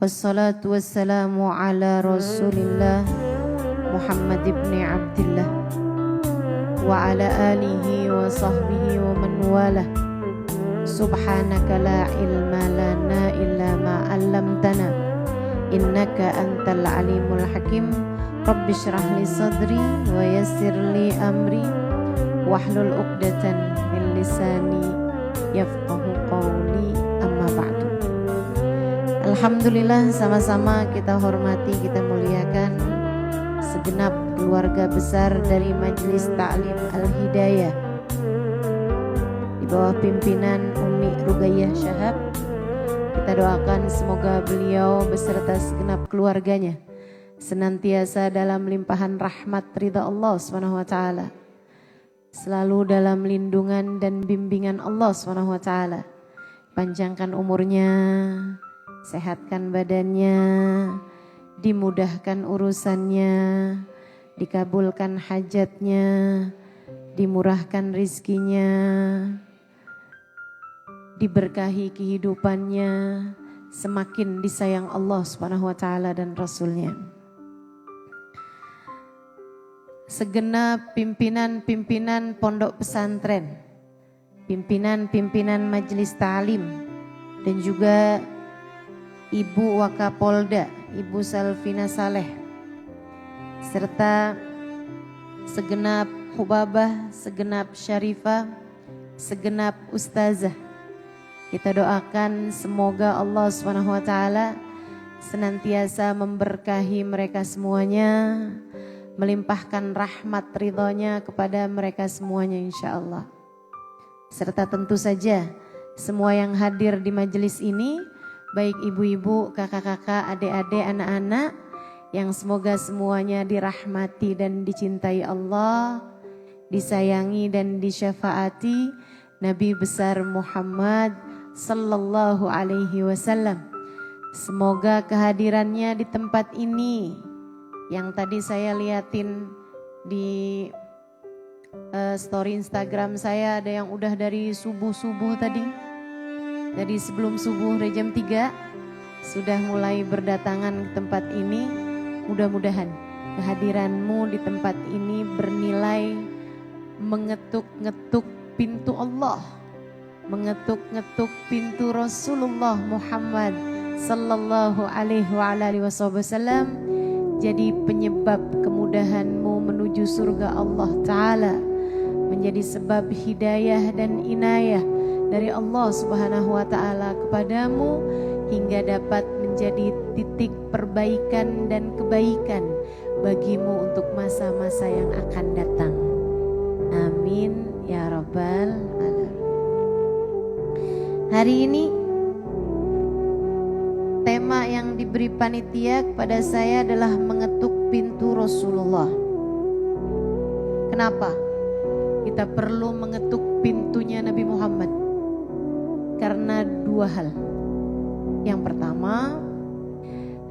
Wassalatu wassalamu ala Rasulillah Muhammad ibn Abdillah wa ala alihi wa sahbihi wa man walah. Subhanaka la ilma lana illa ma 'allamtana innaka antal alimul hakim. Rabbi shrah li sadri wa yassir li amri wahlul 'uqdatan min lisani yafqahu qawli, amma ba'du. Alhamdulillah, sama-sama kita hormati, kita muliakan segenap keluarga besar dari Majelis Ta'lim Al-Hidayah di bawah pimpinan Umi Ruqayyah Syahab. Kita doakan semoga beliau beserta segenap keluarganya senantiasa dalam limpahan rahmat ridha Allah SWT, selalu dalam lindungan dan bimbingan Allah SWT. Panjangkan umurnya, sehatkan badannya, dimudahkan urusannya, dikabulkan hajatnya, dimurahkan rizkinya, diberkahi kehidupannya, semakin disayang Allah SWT dan Rasulnya. Segenap pimpinan-pimpinan pondok pesantren, pimpinan-pimpinan majelis ta'lim, dan juga Ibu Wakapolda, Ibu Salvina Saleh, serta segenap hubabah, segenap syarifah, segenap ustazah. Kita doakan semoga Allah SWT senantiasa memberkahi mereka semuanya, melimpahkan rahmat ridhonya kepada mereka semuanya insya Allah. Serta tentu saja semua yang hadir di majelis ini, baik ibu-ibu, kakak-kakak, adik-adik, anak-anak, yang semoga semuanya dirahmati dan dicintai Allah, disayangi dan disyafaati Nabi besar Muhammad sallallahu alaihi wasallam. Semoga kehadirannya di tempat ini, yang tadi saya liatin di story Instagram saya, ada yang udah dari subuh-subuh tadi. Dari sebelum subuh dari jam 3 sudah mulai berdatangan ke tempat ini. Mudah-mudahan kehadiranmu di tempat ini bernilai mengetuk-ngetuk pintu Allah, mengetuk-ngetuk pintu Rasulullah Muhammad sallallahu alaihi wasallam, jadi penyebab kemudahanmu menuju surga Allah Ta'ala, menjadi sebab hidayah dan inayah dari Allah Subhanahu wa Ta'ala kepadamu, hingga dapat menjadi titik perbaikan dan kebaikan bagimu untuk masa-masa yang akan datang. Amin ya rabbal alamin. Hari ini tema yang diberi panitia kepada saya adalah mengetuk pintu Rasulullah. Kenapa kita perlu mengetuk pintunya Nabi Muhammad? Karena dua hal. Yang pertama,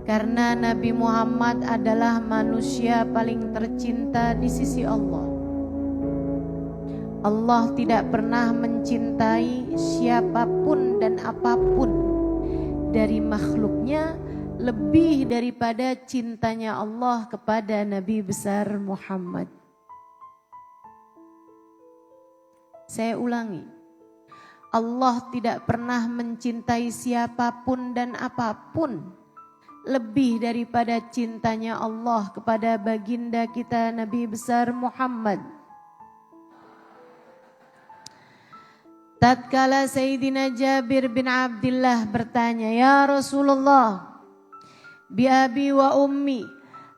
karena Nabi Muhammad adalah manusia paling tercinta di sisi Allah. Allah tidak pernah mencintai siapapun dan apapun dari makhluknya lebih daripada cintanya Allah kepada Nabi besar Muhammad. Saya ulangi, Allah tidak pernah mencintai siapapun dan apapun lebih daripada cintanya Allah kepada baginda kita Nabi besar Muhammad. Tatkala Sayyidina Jabir bin Abdillah bertanya, "Ya Rasulullah, bi abi wa ummi,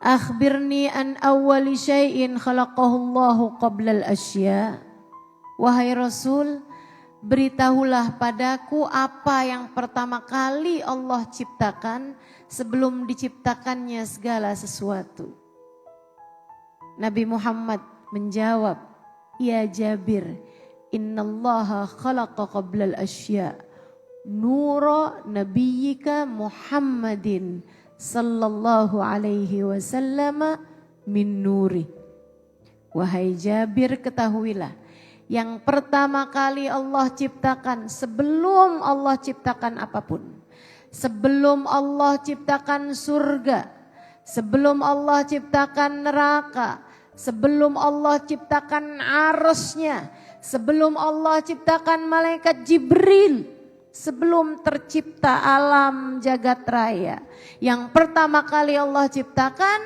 akhbirni an awwali syai'in khalaqahu Allahu qabla al-asya." Wahai Rasul, beritahulah padaku apa yang pertama kali Allah ciptakan sebelum diciptakannya segala sesuatu. Nabi Muhammad menjawab, "Ya Jabir, innallaha khalaqa qabla al-asya nura nabiyyika Muhammadin sallallahu alaihi wasallam min nuri." Wahai Jabir, ketahuilah, yang pertama kali Allah ciptakan sebelum Allah ciptakan apapun, sebelum Allah ciptakan surga, sebelum Allah ciptakan neraka, sebelum Allah ciptakan arasnya, sebelum Allah ciptakan malaikat Jibril, sebelum tercipta alam jagat raya. Yang pertama kali Allah ciptakan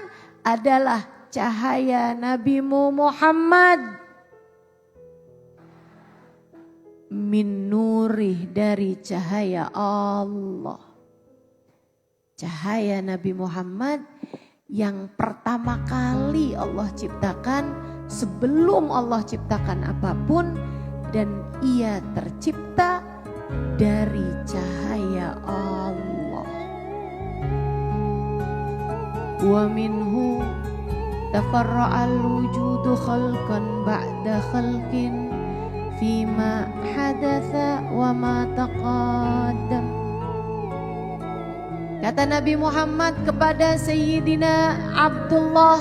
adalah cahaya Nabimu Muhammad. Min nurih, dari cahaya Allah. Cahaya Nabi Muhammad yang pertama kali Allah ciptakan sebelum Allah ciptakan apapun, dan ia tercipta dari cahaya Allah. Wa minhu tafarra'al wujudu khalqan ba'da khalqin fima hadatha wa ma taqaddam. Kata Nabi Muhammad kepada Sayyidina Abdullah,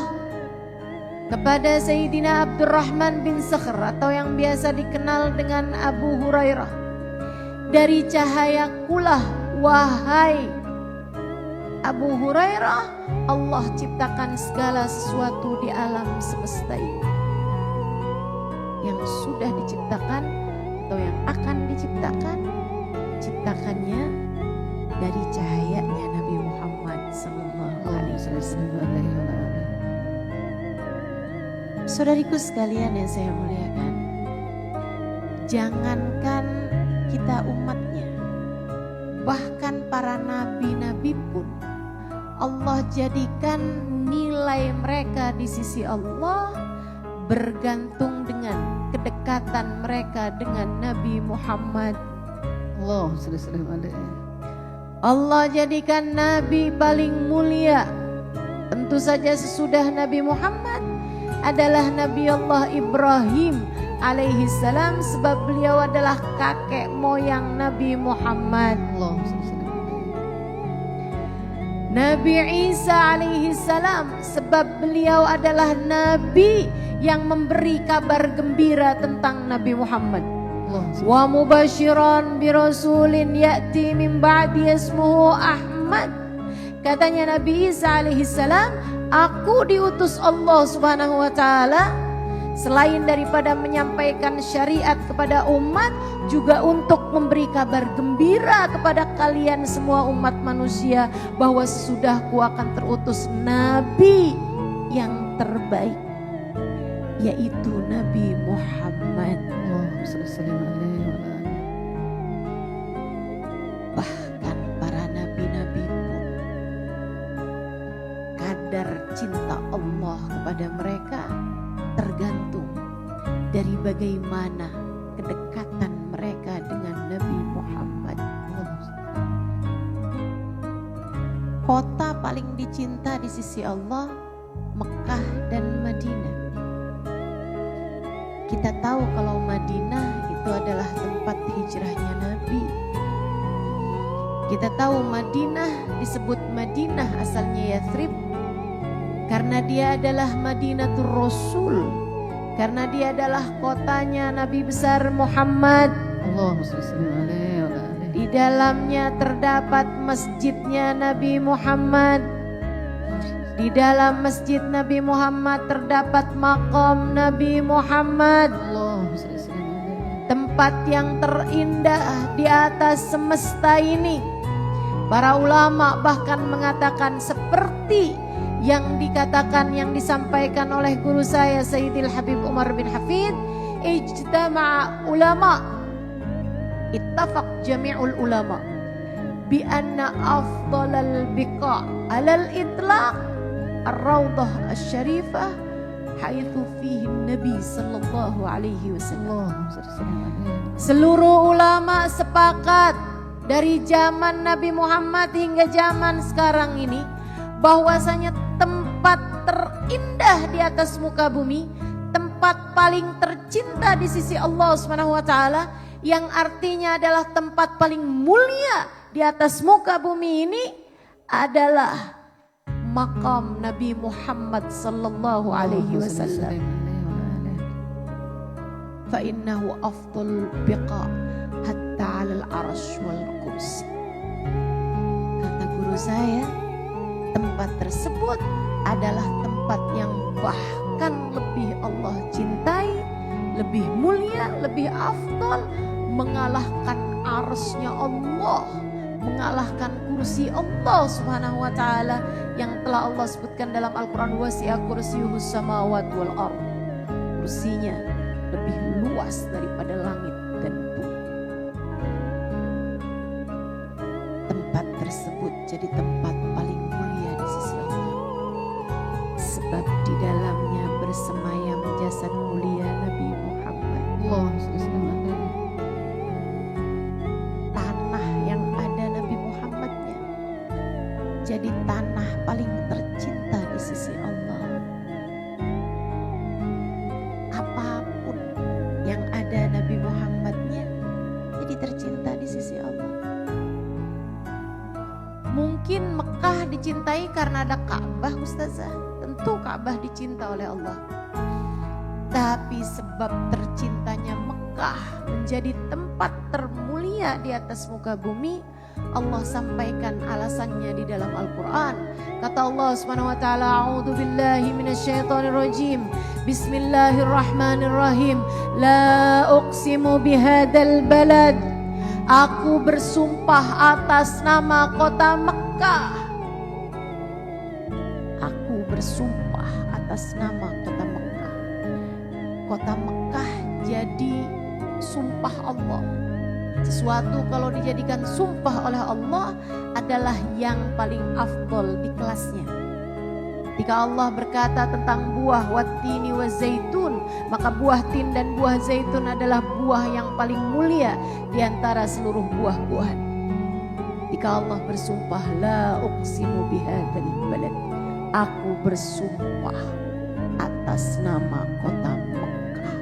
kepada Sayyidina Abdurrahman bin Sakhr atau yang biasa dikenal dengan Abu Hurairah, dari cahayakulah wahai Abu Hurairah, Allah ciptakan segala sesuatu di alam semesta ini. Yang sudah diciptakan atau yang akan diciptakan, ciptakannya dari cahayanya Nabi Muhammad sallallahu alaihi wasallam. Saudariku sekalian yang saya muliakan, jangankan kita umatnya, bahkan para nabi-nabi pun Allah jadikan nilai mereka di sisi Allah bergantung dengan kedekatan mereka dengan Nabi Muhammad. Allah jadikan Nabi paling mulia. Tentu saja sesudah Nabi Muhammad adalah Nabi Allah Ibrahim alaihi salam, sebab beliau adalah kakek moyang Nabi Muhammad. Nabi Isa alaihi salam, sebab beliau adalah nabi yang memberi kabar gembira tentang Nabi Muhammad. Wa mubasyiran bi rasulin ya'ti min ba'di ismuhu Ahmad. Katanya Nabi Isa alaihi salam, aku diutus Allah Subhanahu wa taala selain daripada menyampaikan syariat kepada umat, juga untuk memberi kabar gembira kepada kalian semua umat manusia bahwa sesudahku akan terutus nabi yang terbaik, yaitu Nabi Muhammad. Bahkan para nabi-nabi pun kadar cinta Allah kepada mereka tergantung dari bagaimana kedekatan mereka dengan Nabi Muhammad. Kota paling dicinta di sisi Allah, Mekah dan Madinah. Kita tahu kalau Madinah itu adalah tempat hijrahnya Nabi. Kita tahu Madinah disebut Madinah asalnya Yathrib karena dia adalah Madinatul Rasul, karena dia adalah kotanya Nabi besar Muhammad. Di dalamnya terdapat masjidnya Nabi Muhammad. Di dalam masjid Nabi Muhammad terdapat makam Nabi Muhammad. Tempat yang terindah di atas semesta ini. Para ulama bahkan mengatakan seperti yang dikatakan, yang disampaikan oleh guru saya Sayyidil Habib Umar bin Hafid, ijtama'a ulama, ittafaq jami'ul ulama bi anna afdalal biqa' alal itlaq ar-rawdah asy-syarifah haitsu fihi Nabi sallallahu alaihi wasallam. Seluruh ulama sepakat dari zaman Nabi Muhammad hingga zaman sekarang ini bahwasanya tempat terindah di atas muka bumi, tempat paling tercinta di sisi Allah Subhanahu wa taala, yang artinya adalah tempat paling mulia di atas muka bumi ini adalah makam Nabi Muhammad sallallahu alaihi wasallam. Fa innahu afdal biqa hatta 'alal arsy wal kursi. saya, tempat tersebut adalah tempat yang bahkan lebih Allah cintai, lebih mulia, lebih afdal, mengalahkan arsy-Nya Allah, mengalahkan kursi Allah Subhanahu wa taala yang telah Allah sebutkan dalam Al-Qur'an, wasi'a kursiyyuhus samawati wal ardh. Kursinya lebih luas daripada langit dan bumi. Tempat tersebut jadi tempat paling mulia di sisi Allah, sebab di dalamnya bersemayam jasad mulia Nabi Muhammad. Tanah yang ada Nabi Muhammadnya jadi tanah paling tercinta di sisi Allah. Apapun yang ada Nabi Muhammadnya jadi tercinta di sisi Allah. Mungkin Mekah dicintai karena ada Ka'bah, Ustazah. Tentu Ka'bah dicinta oleh Allah. Tapi sebab tercintanya Mekah menjadi tempat termulia di atas muka bumi, Allah sampaikan alasannya di dalam Al-Quran. Kata Allah Subhanahu wa taala, "A'udzu billahi minasyaitonir rajim. Bismillahirrahmanirrahim. La uqsimu bihadzal balad." Aku bersumpah atas nama kota Mekah. Aku bersumpah atas nama kota Mekah. Kota Mekah jadi sumpah Allah. Sesuatu kalau dijadikan sumpah oleh Allah adalah yang paling afdol di kelasnya. Ketika Allah berkata tentang buah wattini wa zaitun, maka buah tin dan buah zaitun adalah buah yang paling mulia di antara seluruh buah-buahan. Ketika Allah bersumpah, la uqsimu bihadzal balad, aku bersumpah atas nama kota Mekah.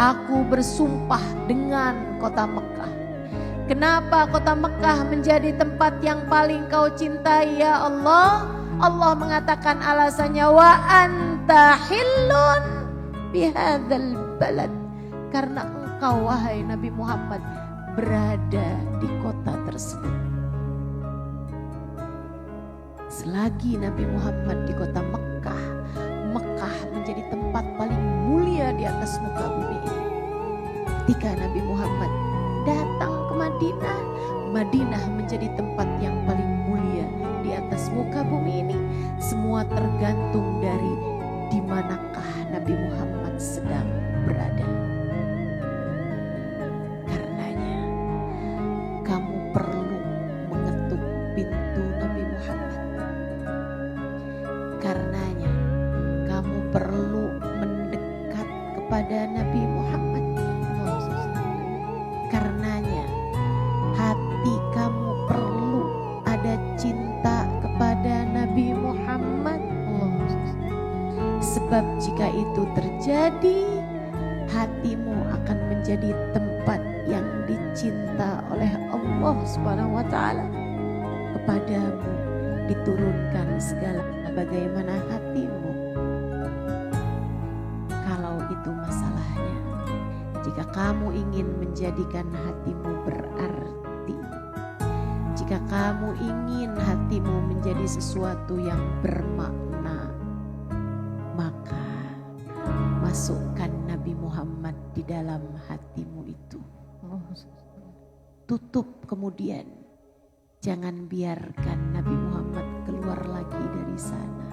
Aku bersumpah dengan kota Mekah. Kenapa kota Mekah menjadi tempat yang paling kau cintai ya Allah? Allah mengatakan alasannya, wa anta hillun bihadzal balad, karena engkau wahai Nabi Muhammad berada di kota tersebut. Selagi Nabi Muhammad di kota Mekah, Mekah menjadi tempat paling mulia di atas muka bumi ini. Ketika Nabi Muhammad datang ke Madinah, Madinah menjadi tempat yang paling mulia di atas muka bumi ini. Semua tergantung dari di manakah Nabi Muhammad sedang berada. Karenanya kamu perlu mengetuk pintu Nabi Muhammad. Karenanya kamu perlu mendekat kepada Nabi Muhammad. Karenanya hati kamu perlu ada cinta kepada Nabi Muhammad. Sebab jika itu terjadi, hatimu akan menjadi tempat yang dicinta oleh Allah Subhanahu wa taala. Kepadamu diturunkan segala bagaimana hatimu. Kalau itu masalahnya, jika kamu ingin menjadikan hatimu berarti, jika kamu ingin hatimu menjadi sesuatu yang bermakna, maka masukkan Nabi Muhammad di dalam hatimu itu. Tutup kemudian, jangan biarkan Nabi Muhammad keluar lagi dari sana.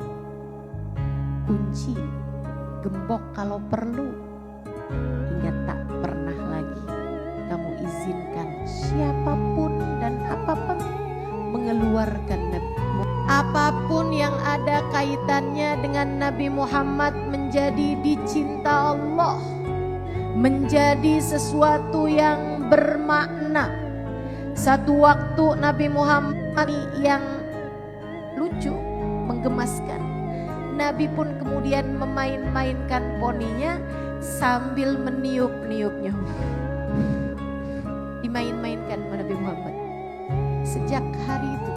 Kunci, gembok kalau perlu, hingga tak pernah lagi kamu izinkan siapapun dan apapun mengeluarkan Nabi Muhammad. Apapun yang ada kaitannya dengan Nabi Muhammad menjadi dicinta Allah, menjadi sesuatu yang bermakna. Satu waktu Nabi Muhammad yang lucu, menggemaskan, Nabi pun kemudian memain-mainkan poninya sambil meniup-niupnya. Dimain-mainkan Nabi Muhammad. Sejak hari itu,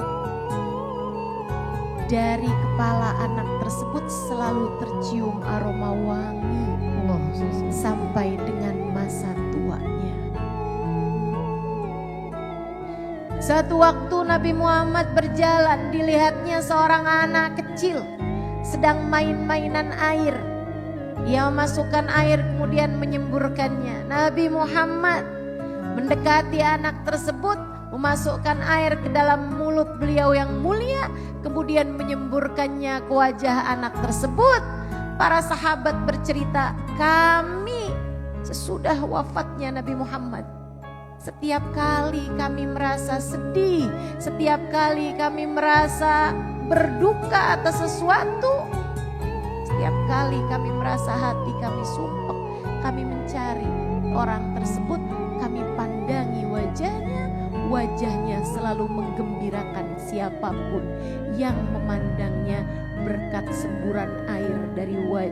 dari kepala anak tersebut selalu tercium aroma wangi sampai dengan masa tuanya. Satu waktu Nabi Muhammad berjalan, dilihatnya seorang anak kecil sedang main-mainan air. Ia memasukkan air kemudian menyemburkannya. Nabi Muhammad mendekati anak tersebut, memasukkan air ke dalam mulut beliau yang mulia, kemudian menyemburkannya ke wajah anak tersebut. Para sahabat bercerita, kami sesudah wafatnya Nabi Muhammad, setiap kali kami merasa sedih, setiap kali kami merasa berduka atas sesuatu, setiap kali kami merasa hati kami sumpek, kami mencari orang tersebut, kami pandangi wajahnya, wajahnya selalu menggembirakan siapapun yang memandangnya berkat semburan air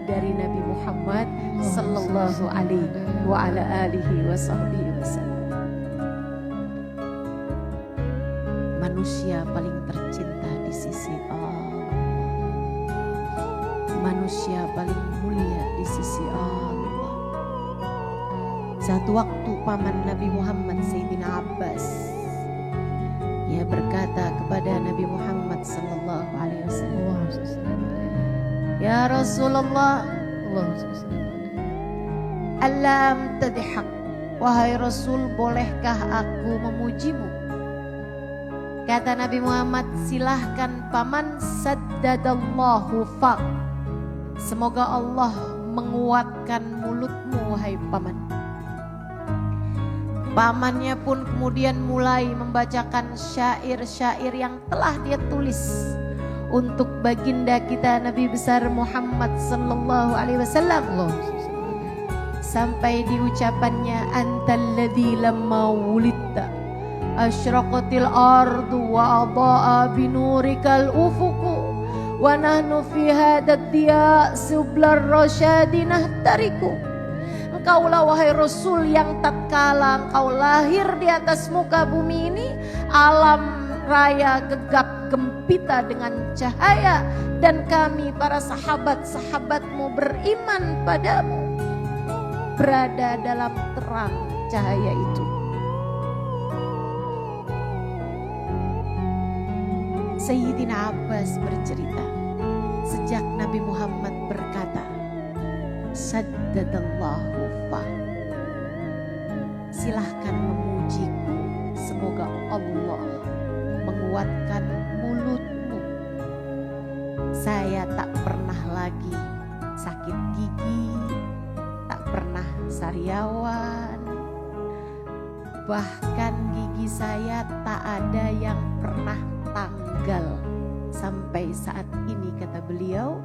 dari Nabi Muhammad sallallahu alaihi wa ala alihi wasallam. Manusia paling tercinta di sisi Allah, manusia paling mulia di sisi Allah. Satu waktu paman Nabi Muhammad Sayyidina Abbas, ia berkata kepada Nabi Muhammad sallallahu alaihi wasallam, ya Rasulullah, alam tadhak, wahai Rasul, bolehkah aku memujimu? Kata Nabi Muhammad, silahkan paman, saddadallahu faq, semoga Allah menguatkan mulutmu wahai paman. Pamannya pun kemudian mulai membacakan syair-syair yang telah dia tulis untuk baginda kita Nabi besar Muhammad sallallahu alaihi wasallam. Sampai diucapannya, antalladzi lamma wulidta asyraqatil ardu wa adaa binurikal ufuku wa nahnu fi hadad diya sublar rasyadi nahtariku. Engkaulah wahai Rasul yang tatkala engkau lahir di atas muka bumi ini, alam raya gegap gempita dengan cahaya, dan kami para sahabat-sahabatmu beriman padamu, berada dalam terang cahaya itu. Sayyidina Abbas bercerita, sejak Nabi Muhammad berkata, saddadallahu fa, silahkan memujiku, semoga Allah menguatkan mulutmu. Saya tak pernah lagi sakit gigi, tak pernah sariawan, bahkan gigi saya tak ada yang pernah tanggal sampai saat ini, kata beliau,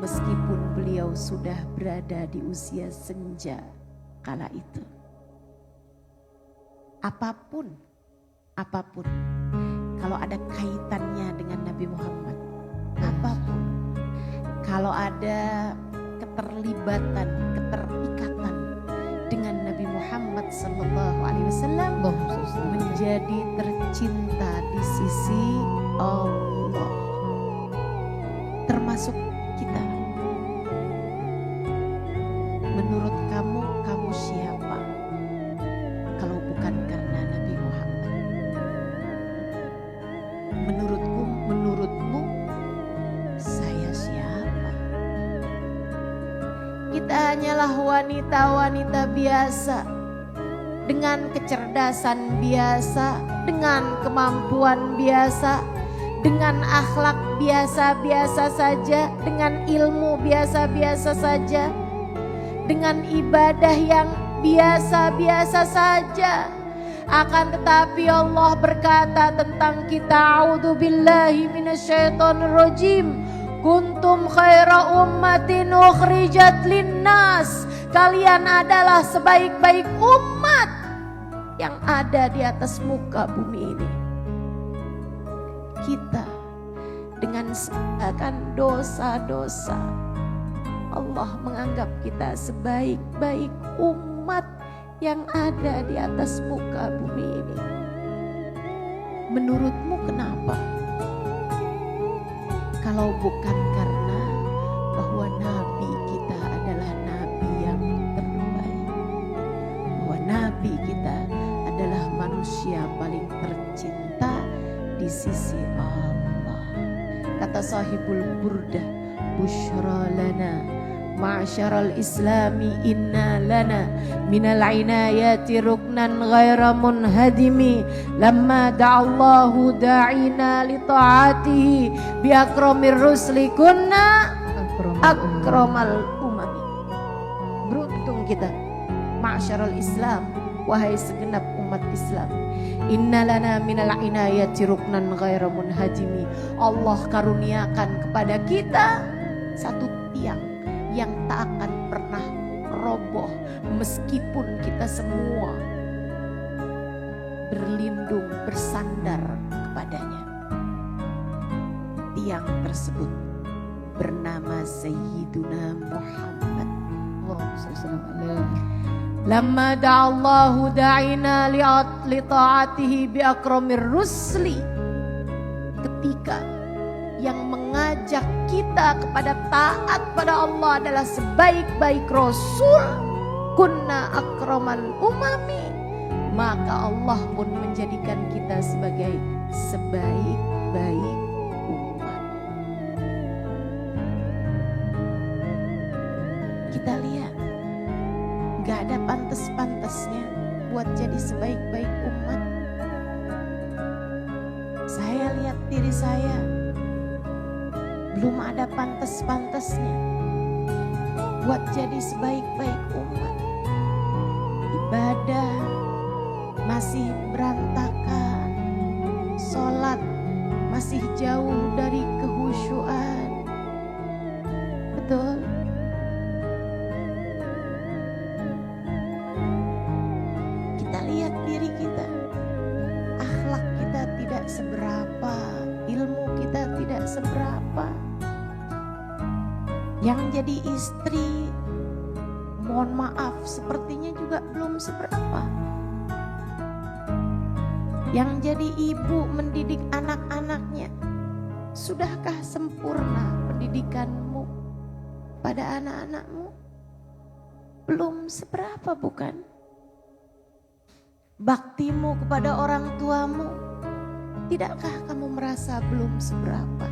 meskipun beliau sudah berada di usia senja kala itu. Apapun kalau ada kaitannya dengan Nabi Muhammad, apapun kalau ada keterlibatan, keterikatan dengan Nabi Muhammad sallallahu alaihi wasallam, menjadi tercinta di sisi Allah. Termasuk kita. Menurut kamu siapa kalau bukan karena Nabi Muhammad? Menurutmu saya siapa? Kita hanyalah wanita-wanita biasa, dengan kecerdasan biasa, dengan kemampuan biasa, dengan akhlak biasa-biasa saja, dengan ilmu biasa-biasa saja, dengan ibadah yang biasa-biasa saja. Akan tetapi Allah berkata tentang kita, a'udzubillahi minasyaitonirrajim, kuntum khaira ummatin ukhrijat linnas, kalian adalah sebaik-baik umat yang ada di atas muka bumi ini. Kita dengan segala dosa-dosa, Allah menganggap kita sebaik-baik umat yang ada di atas muka bumi ini. Menurutmu kenapa? Kalau bukan karena bahwa Nabi kita adalah Nabi yang terbaik, bahwa Nabi kita adalah manusia paling tercinta Kata sahibul burdah, busyra lana ma'syaral islami inna lana minal inayati ruknan ghaira munhadimi lamma da'allahu da'ina li ta'atihi bi akramir rusli kunna akramal umami. Beruntung kita ma'syaral islam, wahai segenap umat Islam. Inna lana minal inayati ruknan ghaira munhadimi. Allah karuniakan kepada kita satu tiang yang tak akan pernah roboh meskipun kita semua berlindung bersandar kepadanya. Tiang tersebut bernama Sayyiduna Muhammad. Lamma da'allahu da'ina li ta'atihi bi akramir rusli. Ketika yang mengajak kita kepada taat pada Allah adalah sebaik-baik Rasul, kunna akramal umami, maka Allah pun menjadikan kita sebagai sebaik-baik umat. Kita lihat, gak ada pantas-pantasnya buat jadi sebaik-baik umat. Saya lihat diri saya, belum ada pantas-pantasnya buat jadi sebaik-baik umat. Ibadah masih berantakan, sholat masih jauh dari kehusyuan. Betul? Kita lihat diri kita, akhlak kita tidak seberapa, ilmu kita tidak seberapa. Yang jadi istri, mohon maaf, sepertinya juga belum seberapa. Yang jadi ibu mendidik anak-anaknya, sudahkah sempurna pendidikanmu pada anak-anakmu? Belum seberapa, bukan? Baktimu kepada orang tuamu, tidakkah kamu merasa belum seberapa?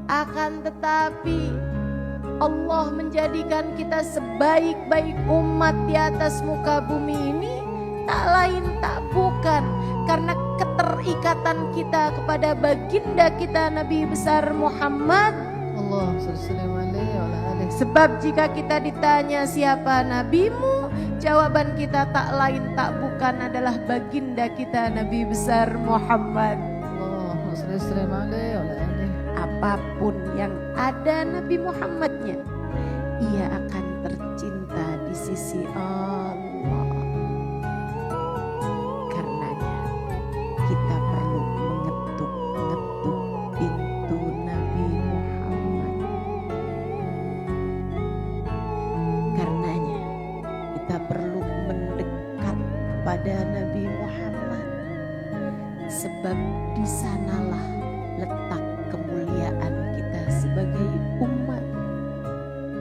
Akan tetapi Allah menjadikan kita sebaik-baik umat di atas muka bumi ini tak lain tak bukan karena keterikatan kita kepada baginda kita Nabi besar Muhammad. Sebab jika kita ditanya siapa nabimu, jawaban kita tak lain tak bukan adalah baginda kita Nabi besar Muhammad. Apapun yang ada Nabi Muhammadnya, ia akan tercinta di sisi Allah. Karenanya kita perlu mengetuk-ngetuk pintu Nabi Muhammad. Karenanya kita perlu mendekat kepada Nabi Muhammad, sebab di sanalah letak kemuliaan kita sebagai umat,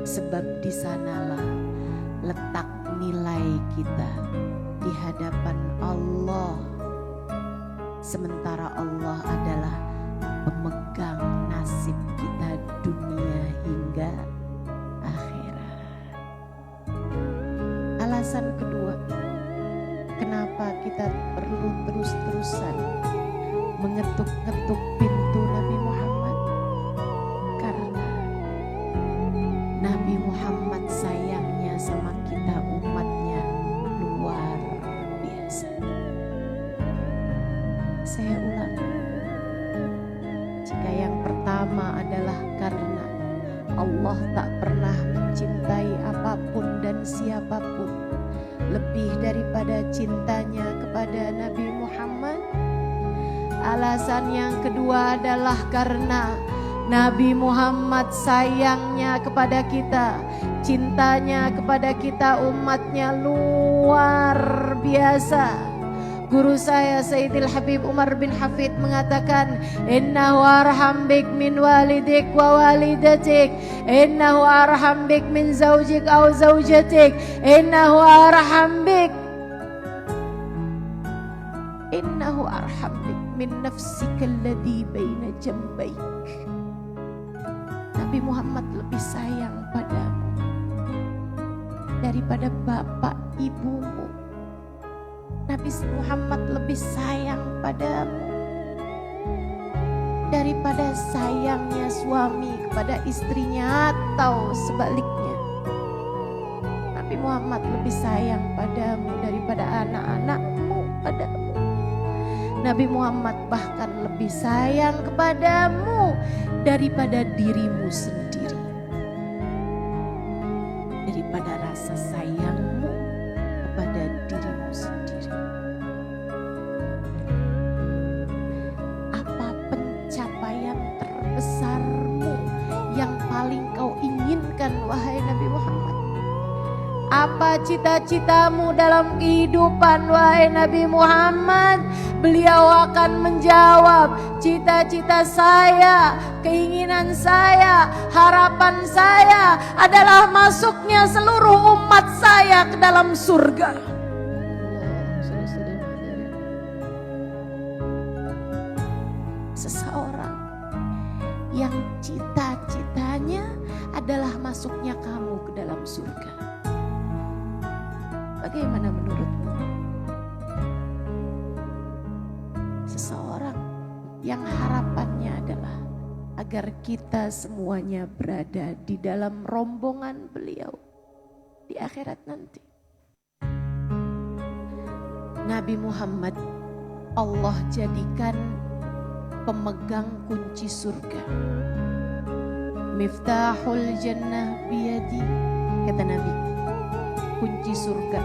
sebab di sanalah letak nilai kita di hadapan Allah. Sementara Allah adalah pemegang nasib kita dunia hingga akhirat. Alasan kedua, kenapa kita perlu terus-terusan mengetuk-ngetuk pintu Nabi Muhammad? Karena Nabi Muhammad sayangnya sama kita umatnya luar biasa. Saya ulang, jika yang pertama adalah karena Allah tak pernah mencintai apapun dan siapapun lebih daripada cintanya kepada Nabi Muhammad. Alasan yang kedua adalah karena Nabi Muhammad sayangnya kepada kita, cintanya kepada kita umatnya luar biasa. Guru saya Sayyidil Habib Umar bin Hafid mengatakan, innahu arham bik min walidik wa walidatik, innahu arham bik min zaujik aw zaujatik, innahu arham bik, innahu arham bik min nafsika alladhi baina jambaik. Nabi Muhammad lebih sayang padamu daripada bapak ibumu. Nabi Muhammad lebih sayang padamu daripada sayangnya suami kepada istrinya atau sebaliknya. Nabi Muhammad lebih sayang padamu daripada anak-anakmu padamu. Nabi Muhammad bahkan lebih sayang kepadamu daripada dirimu sendiri. Daripada rasa sayangmu kepada dirimu sendiri. Apa pencapaian terbesarmu yang paling kau inginkan, wahai Nabi Muhammad? Apa cita-citamu dalam kehidupan, wahai Nabi Muhammad? Beliau akan menjawab, cita-cita saya, keinginan saya, harapan saya adalah masuknya seluruh umat saya ke dalam surga. Seseorang yang cita-citanya adalah masuknya kamu ke dalam surga. Bagaimana menurutmu? Seseorang yang harapannya adalah agar kita semuanya berada di dalam rombongan beliau di akhirat nanti. Nabi Muhammad Allah jadikan pemegang kunci surga. Miftahul jannah biyadi, kata Nabi. Kunci surga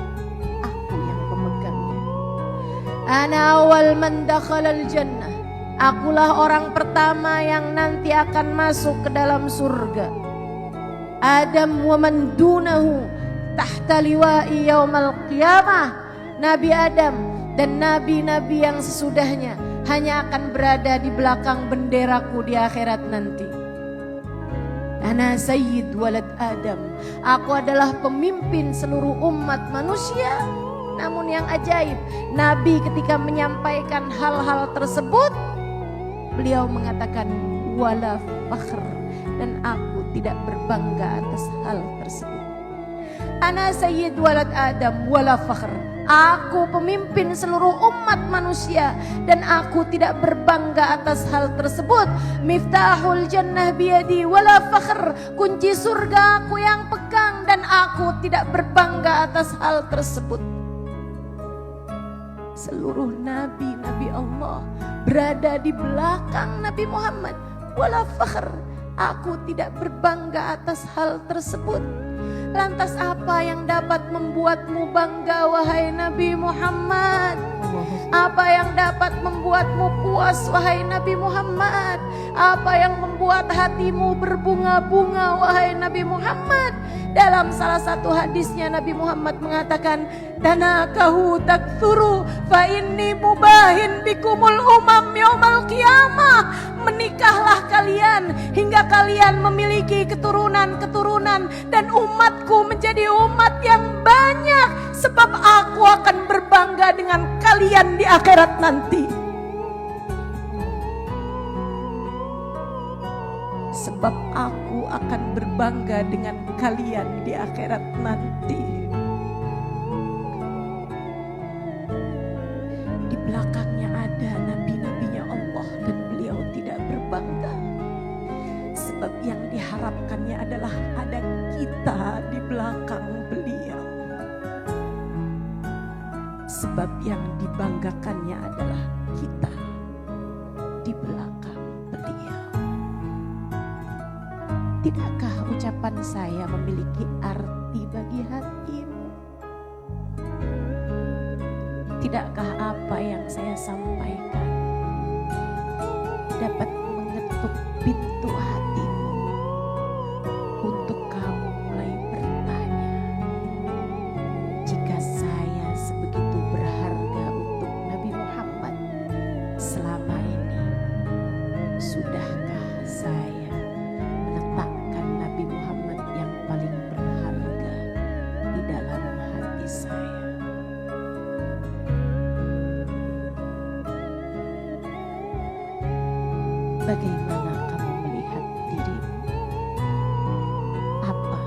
aku yang pemegangnya. Ana awal man dakhalal jannah. Akulah orang pertama yang nanti akan masuk ke dalam surga. Adam wa man dunahu tahta liwa'i yaumal qiyamah. Nabi Adam dan nabi-nabi yang sesudahnya hanya akan berada di belakang benderaku di akhirat nanti. Ana sayyid walad Adam. Aku adalah pemimpin seluruh umat manusia. Namun yang ajaib, Nabi ketika menyampaikan hal-hal tersebut, beliau mengatakan wala fakhr, dan aku tidak berbangga atas hal tersebut. Ana sayyid walad Adam wala fakhr. Aku pemimpin seluruh umat manusia dan aku tidak berbangga atas hal tersebut. Miftahul jannah biyadi wala fakhr. Kunci surga aku yang pegang dan aku tidak berbangga atas hal tersebut. Seluruh nabi-nabi Allah berada di belakang Nabi Muhammad. Wala fakhr. Aku tidak berbangga atas hal tersebut. Lantas apa yang dapat membuatmu bangga, wahai Nabi Muhammad? Apa yang dapat membuatmu puas, wahai Nabi Muhammad? Apa yang membuat hatimu berbunga-bunga, wahai Nabi Muhammad? Dalam salah satu hadisnya Nabi Muhammad mengatakan, tanakahu takthuru fa inni mubahin bikumul umam yaumal qiyamah. Menikahlah kalian hingga kalian memiliki keturunan-keturunan dan umatku menjadi umat yang banyak, sebab aku akan berbangga dengan kalian di akhirat nanti. Sebab aku akan berbangga dengan kalian di akhirat nanti. Di belakangnya ada nabi-nabinya Allah dan beliau tidak berbangga. Sebab yang diharapkannya adalah ada kita di belakang beliau. Sebab yang dibanggakannya adalah kita di belakang beliau. Tidakkah ucapan saya memiliki arti bagi hatimu? Tidakkah apa yang saya sampaikan dapat mengetuk pintu hatimu untuk kamu mulai bertanya, jika saya sebegitu berharga untuk Nabi Muhammad selama ini, sudahkah saya meletakkan Nabi Muhammad yang paling berharga di dalam hati saya? Bagaimana kamu melihat dirimu? Apa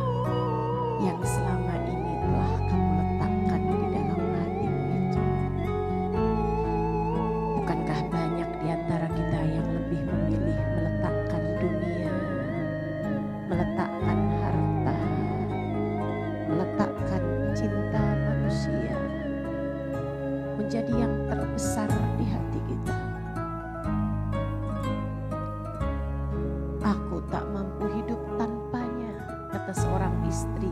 yang selama ini telah kamu letakkan di dalam hatimu itu? Bukankah banyak di antara kita yang lebih memilih meletakkan dunia, meletakkan harta, meletakkan cinta manusia menjadi yang terbesar di hati kita? Aku tak mampu hidup tanpanya, kata seorang istri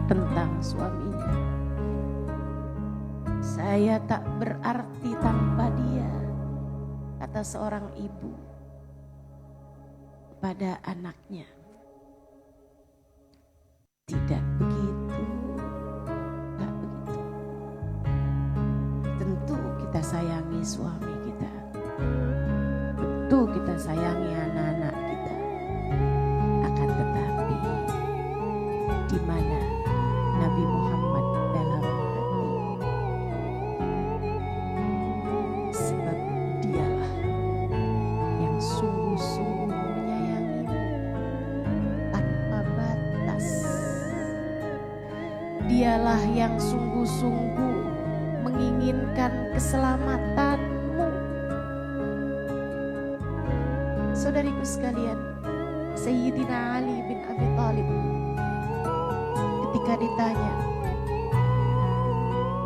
tentang suaminya. Saya tak berarti tanpa dia, kata seorang ibu kepada anaknya. Tidak begitu, tak begitu. Tentu kita sayangi suami kita, tentu kita sayangi anak-anak kita. Akan tetapi di mana Nabi Muhammad dalam hati? Sebab dialah yang sungguh-sungguh menyayangimu tanpa batas. Dialah yang sungguh-sungguh menginginkan keselamatanmu. Saudariku sekalian, Sayyidina Ali bin Abi Thalib ketika ditanya,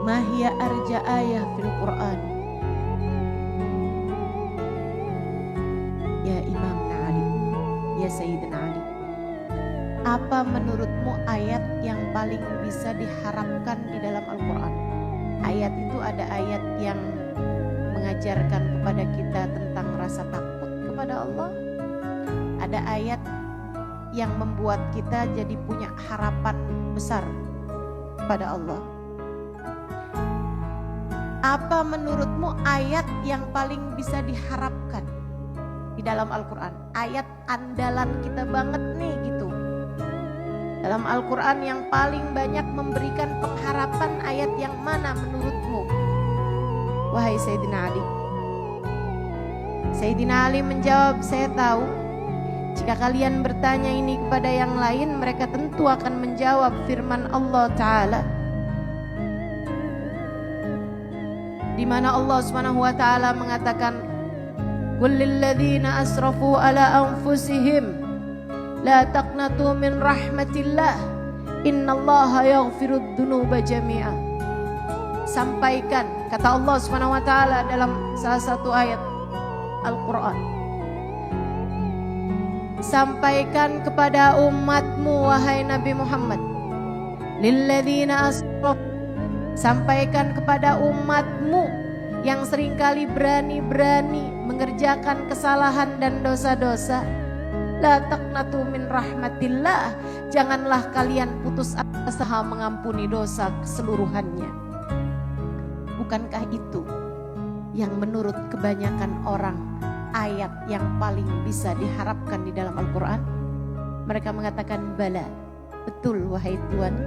"Mahya arja ayah fil Quran?" Ya Imam Ali, ya Sayyidina Ali, apa menurutmu ayat yang paling bisa diharapkan di dalam Al-Quran? Ayat itu ada ayat yang mengajarkan kepada kita tentang rasa takut kepada Allah. Ada ayat yang membuat kita jadi punya harapan besar pada Allah. Apa menurutmu ayat yang paling bisa diharapkan di dalam Al-Quran? Ayat andalan kita banget nih gitu. Dalam Al-Quran yang paling banyak memberikan pengharapan ayat yang mana menurutmu? Wahai Sayyidina Ali. Sayyidina Ali menjawab, saya tahu jika kalian bertanya ini kepada yang lain, mereka tentu akan menjawab firman Allah Ta'ala, di mana Allah Subhanahu wa Ta'ala mengatakan, "Qul lil ladzina asrafu ala anfusihim la taqnatu min rahmatillah innallaha yaghfirud dzunuba jami'a." Sampaikan, kata Allah Subhanahu wa Ta'ala dalam salah satu ayat Al-Quran, sampaikan kepada umatmu wahai Nabi Muhammad, lilladzina asrafu, sampaikan kepada umatmu yang seringkali berani-berani mengerjakan kesalahan dan dosa-dosa, la taqnatu min rahmatillah, janganlah kalian putus asa mengampuni dosa keseluruhannya. Bukankah itu yang menurut kebanyakan orang ayat yang paling bisa diharapkan di dalam Al-Quran? Mereka mengatakan, bala, betul wahai Tuhan,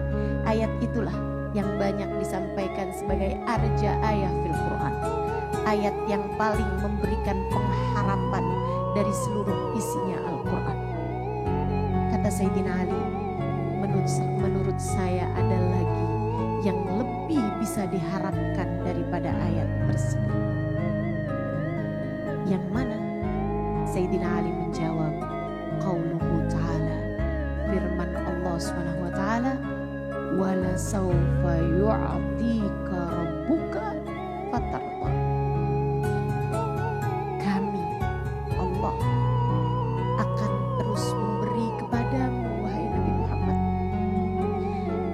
ayat itulah yang banyak disampaikan sebagai arja ayah fil Quran, ayat yang paling memberikan pengharapan dari seluruh isinya Al-Quran. Kata Sayyidina Ali, menurut saya ada lagi yang lebih bisa diharapkan daripada ayat tersebut. Yang mana? Sayyidina Ali menjawab, qauluhu ta'ala, firman Allah Subhanahu wa Ta'ala, wala sawfa yu'tika rabbuka fatarda. Kami, Allah, akan terus memberi kepadamu wahai Nabi Muhammad.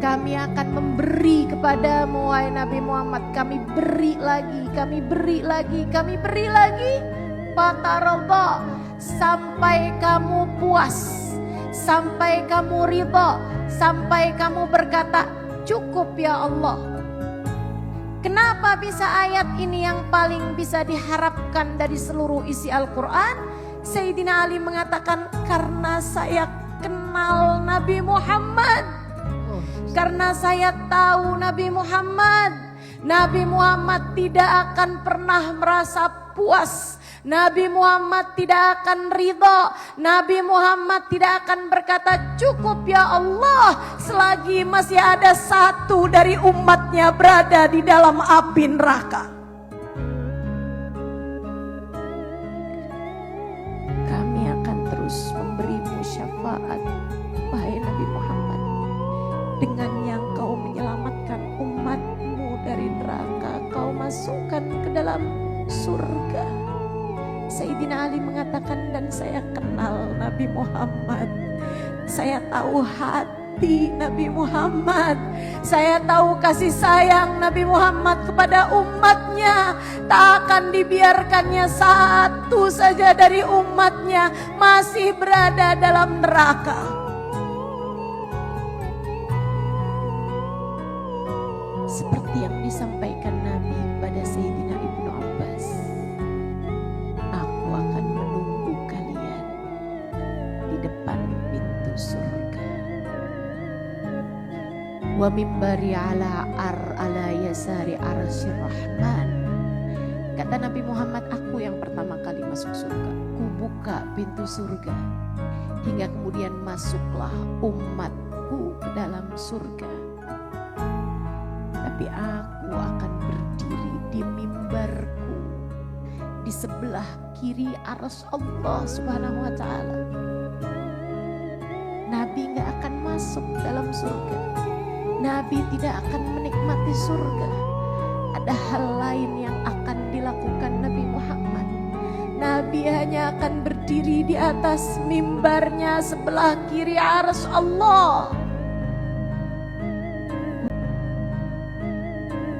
Kami akan memberi kepadamu wahai Nabi Muhammad. Kami beri lagi, kami beri lagi, kami beri lagi. Fatarda, sampai kamu puas, sampai kamu ridha, sampai kamu berkata, cukup ya Allah. Kenapa bisa ayat ini yang paling bisa diharapkan dari seluruh isi Al-Quran? Sayyidina Ali mengatakan, karena saya kenal Nabi Muhammad. Karena saya tahu Nabi Muhammad. Nabi Muhammad tidak akan pernah merasa puas Nabi Muhammad tidak akan ridho. Nabi Muhammad tidak akan berkata cukup ya Allah selagi masih ada satu dari umatnya berada di dalam api neraka. Kami akan terus memberimu syafaat, wahai Nabi Muhammad, dengan yang kau menyelamatkan umatmu dari neraka, kau masukkan ke dalam surga. Sayyidina Ali mengatakan, dan saya kenal Nabi Muhammad, saya tahu hati Nabi Muhammad, saya tahu kasih sayang Nabi Muhammad kepada umatnya. Tak akan dibiarkannya satu saja dari umatnya masih berada dalam neraka. Seperti yang disampaikan Nabi kepada Sayyidina Ibnu Abbas, aku akan menunggu kalian di depan pintu surga. Wa mimbari ala yasari arsyir rahman. Kata Nabi Muhammad, aku yang pertama kali masuk surga. Ku buka pintu surga hingga kemudian masuklah umatku ke dalam surga. Tapi aku akan berdiri di mimbarku di sebelah kiri arsy Allah Subhanahu wa taala. Nabi gak akan masuk dalam surga. Nabi tidak akan menikmati surga. Ada hal lain yang akan dilakukan Nabi Muhammad. Nabi hanya akan berdiri di atas mimbarnya sebelah kiri arsy Allah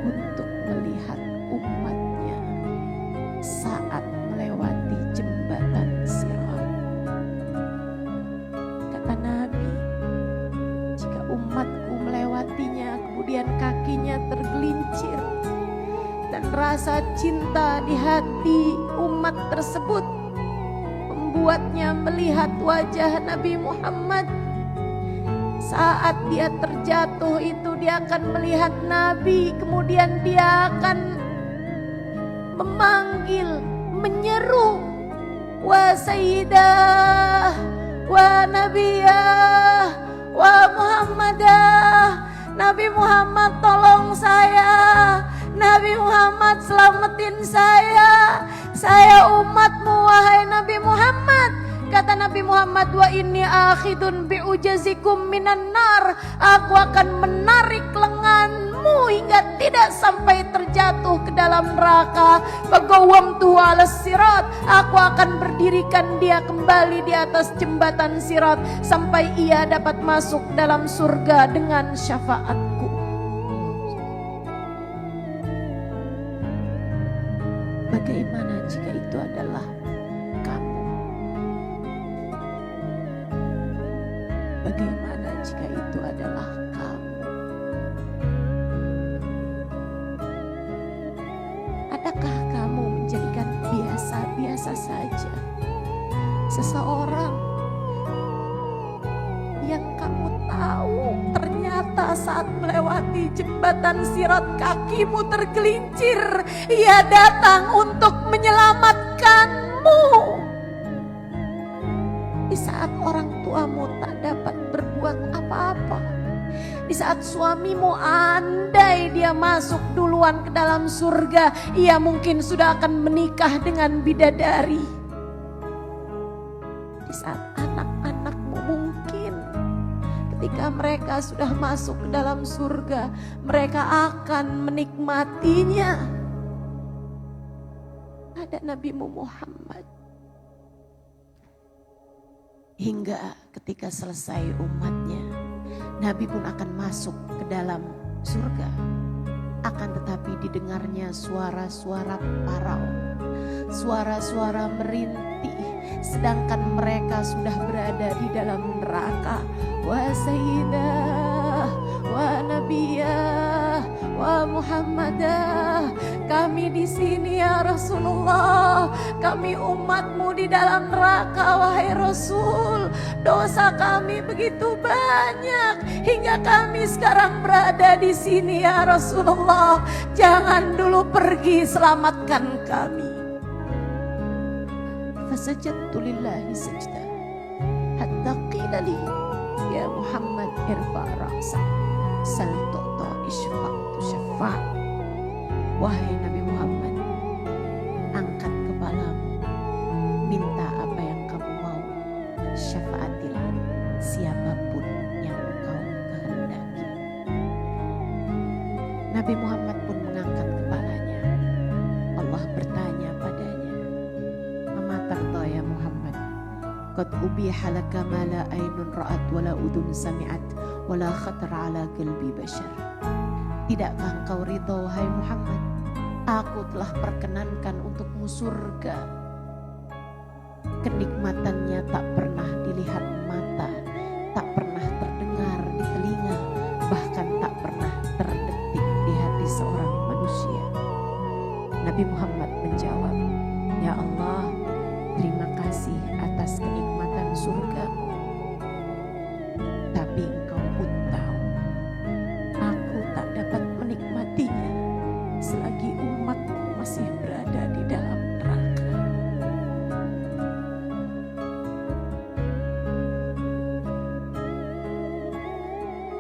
untuk melihat umatnya saat melewati jembatan Sirat. Kata Nabi, jika umatku melewatinya kemudian kakinya tergelincir dan rasa cinta di hati umat tersebut membuatnya melihat wajah Nabi Muhammad. Saat dia terjatuh itu dia akan melihat Nabi, kemudian dia akan memanggil, menyeru, wa sayyidah, wa nabiyah, wa muhammadah. Nabi Muhammad tolong saya, Nabi Muhammad selamatin saya umatmu wahai Nabi Muhammad. Kata Nabi Muhammad, wa inni akhidun biujazikum minan nar. Aku akan menarik lenganmu hingga tidak sampai terjatuh ke dalam neraka. Fagawamtu ala sirat. Aku akan berdirikan dia kembali di atas jembatan sirat sampai ia dapat masuk dalam surga dengan syafaatku. Bagaimana jika itu adalah kamu? Bagaimana jika itu adalah kamu? Adakah kamu menjadikan biasa-biasa saja seseorang yang kamu tahu ternyata saat melewati jembatan sirat kakimu tergelincir, ia datang untuk menyelamatkanmu. Di saat orang tuamu tak dapat berbuat apa-apa, di saat suamimu andai dia masuk duluan ke dalam surga, ia mungkin sudah akan menikah dengan bidadari. Di saat anak-anakmu mungkin ketika mereka sudah masuk ke dalam surga, mereka akan menikmatinya. Ada Nabimu Muhammad. Hingga ketika selesai umatnya, Nabi pun akan masuk ke dalam surga. Akan tetapi didengarnya suara-suara parau, suara-suara merintih, sedangkan mereka sudah berada di dalam neraka. Wa sayyidah, wa nabiyah, wa muhammadah. Kami di sini ya Rasulullah, kami umatmu di dalam neraka wahai Rasul. Dosa kami begitu banyak hingga kami sekarang berada di sini ya Rasulullah. Jangan dulu pergi, selamatkan kami. Fasajadtu lillahi sajdah hatta qila li ya Muhammad irfa ra'sak sal tu'ta isfa' tusyafa'. Wahai Nabi Muhammad, angkat kepalamu, minta apa yang kamu mau, syafaatilah siapapun yang kau kehendaki. Nabi Muhammad pun mengangkat kepalanya. Allah bertanya padanya, "Ama tarda ya Muhammad? Qad ubiha laka ma la aynun ra'at wa la udhun sami'at wa la khatara ala qalbi bashar." Tidakkah engkau ridha wahai Muhammad? Aku telah perkenankan untukmu surga. Kenikmatannya tak pernah dilihat mata, tak pernah terdengar di telinga, bahkan tak pernah terdetik di hati seorang manusia. Nabi Muhammad menjawab, "Ya Allah, terima kasih atas kenikmatan surgamu. Tapi engkau pun tahu, aku tak dapat menikmatinya selagi umatku masih berada di dalam neraka."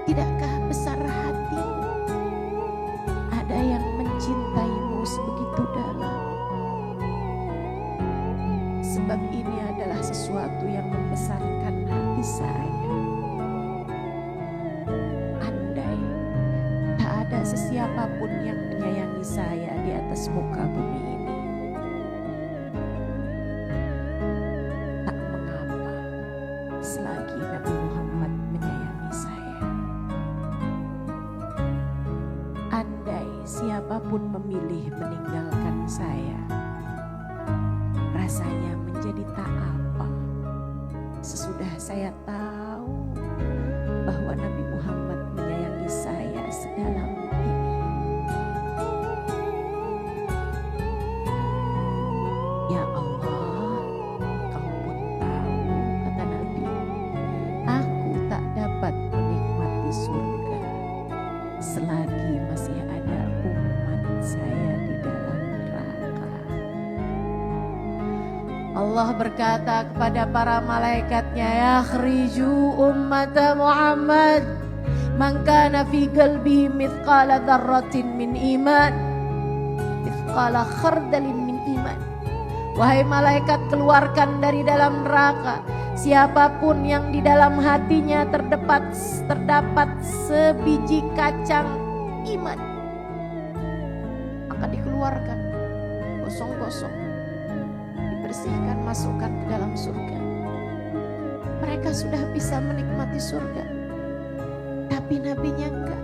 Tidakkah besar hatimu? Ada yang mencintaimu sebegitu dalam. Sebab ini adalah sesuatu yang membesarkan hati saya. Andai tak ada sesiapapun yang menyayangi saya di atas muka bumi ini, tak mengapa selagi Nabi Muhammad menyayangi saya. Andai siapapun memilih meninggalkan saya, rasanya menjadi tak apa. Sesudah saya tahu bahwa Nabi Muhammad menyayangi saya sedalam ini. Ya Allah, kau pun tahu, kata Nabi, aku tak dapat menikmati surga selagi masih ada umat saya di dalam neraka. Allah berkata kepada para malaikatnya, "Yakhriju ummata Muhammad man kana fi qalbihi mithqala dzarratin min iman, mithqala khardalin min iman." Wahai malaikat, keluarkan dari dalam neraka siapapun yang di dalam hatinya terdapat sebiji kacang iman. Maka dikeluarkan gosong-gosong, dibersihkan, masukkan ke dalam surga. Mereka sudah bisa menikmati surga, tapi nabinya enggak.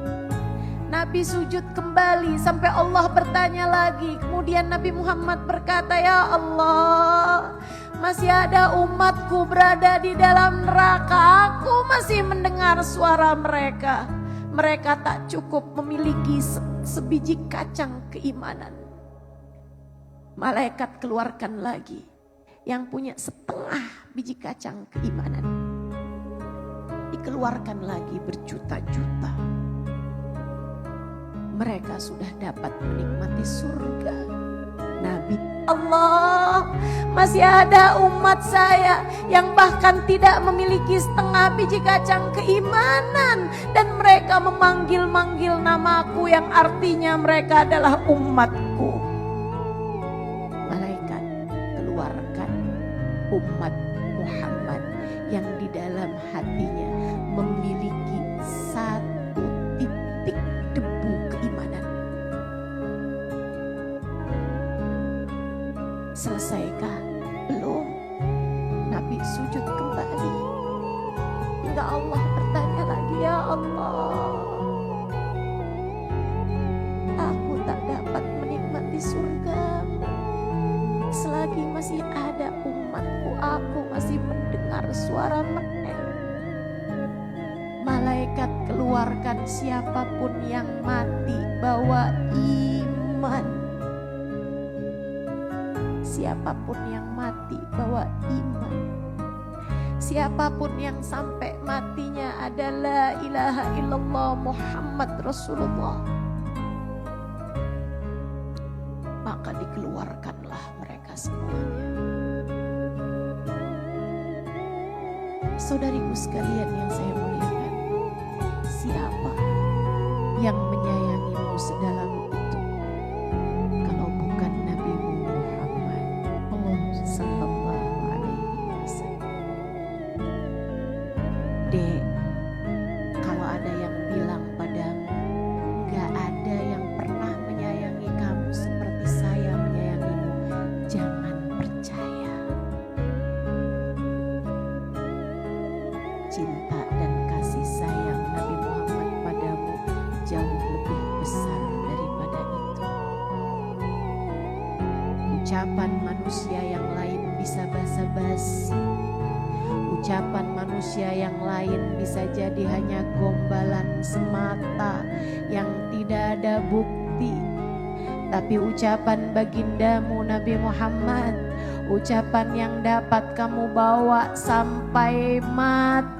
Nabi sujud kembali sampai Allah bertanya lagi. Kemudian Nabi Muhammad berkata, "Ya Allah, masih ada umatku berada di dalam neraka. Aku masih mendengar suara mereka. Mereka tak cukup memiliki sebiji kacang keimanan." Malaikat keluarkan lagi yang punya setengah biji kacang keimanan. Dikeluarkan lagi berjuta-juta. Mereka sudah dapat menikmati surga. Nabi, Allah, masih ada umat saya yang bahkan tidak memiliki setengah biji kacang keimanan, dan mereka memanggil-manggil namaku yang artinya mereka adalah umatku. Malaikat keluarkan umat Muhammad yang di dalam hatinya memiliki satu titik debu keimanan. Selesaikah? Belum. Nabi sujud kembali hingga Allah bertanya lagi, "Ya Allah, aku tak dapat menikmati surga-Mu selagi masih ada umatku. Aku masih mendengar suara mereka." Malaikat keluarkan siapapun yang mati bawa iman. Siapapun yang mati bawa iman. Siapapun yang sampai matinya adalah la ilaha illallah Muhammad Rasulullah, maka dikeluarkanlah mereka semuanya. Saudariku sekalian yang saya muliakan, siapa yang menyayangimu sedalam itu kalau bukan Nabi Muhammad sallallahu alaihi wasallam. Dek, kalau ada yang bilang padamu gak ada yang pernah menyayangi kamu seperti saya menyayangimu, jangan percaya. Cinta dan kasih sayang Nabi Muhammad padamu jauh lebih besar daripada itu. Ucapan manusia yang lain bisa basa-basi. Ucapan manusia yang lain bisa jadi hanya gombalan semata yang tidak ada bukti. Tapi ucapan bagindamu Nabi Muhammad, ucapan yang dapat kamu bawa sampai mati.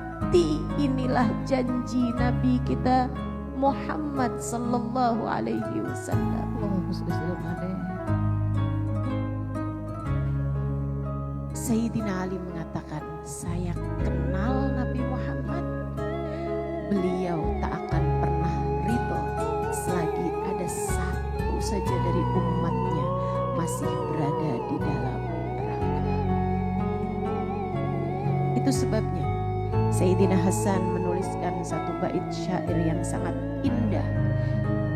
Inilah janji Nabi kita Muhammad sallallahu alaihi wasallam. Sayyidina Ali mengatakan, saya kenal Nabi Muhammad, beliau tak akan pernah ridho selagi ada satu saja dari umatnya masih berada di dalam neraka. Itu sebabnya Sayyidina Hasan menuliskan satu bait syair yang sangat indah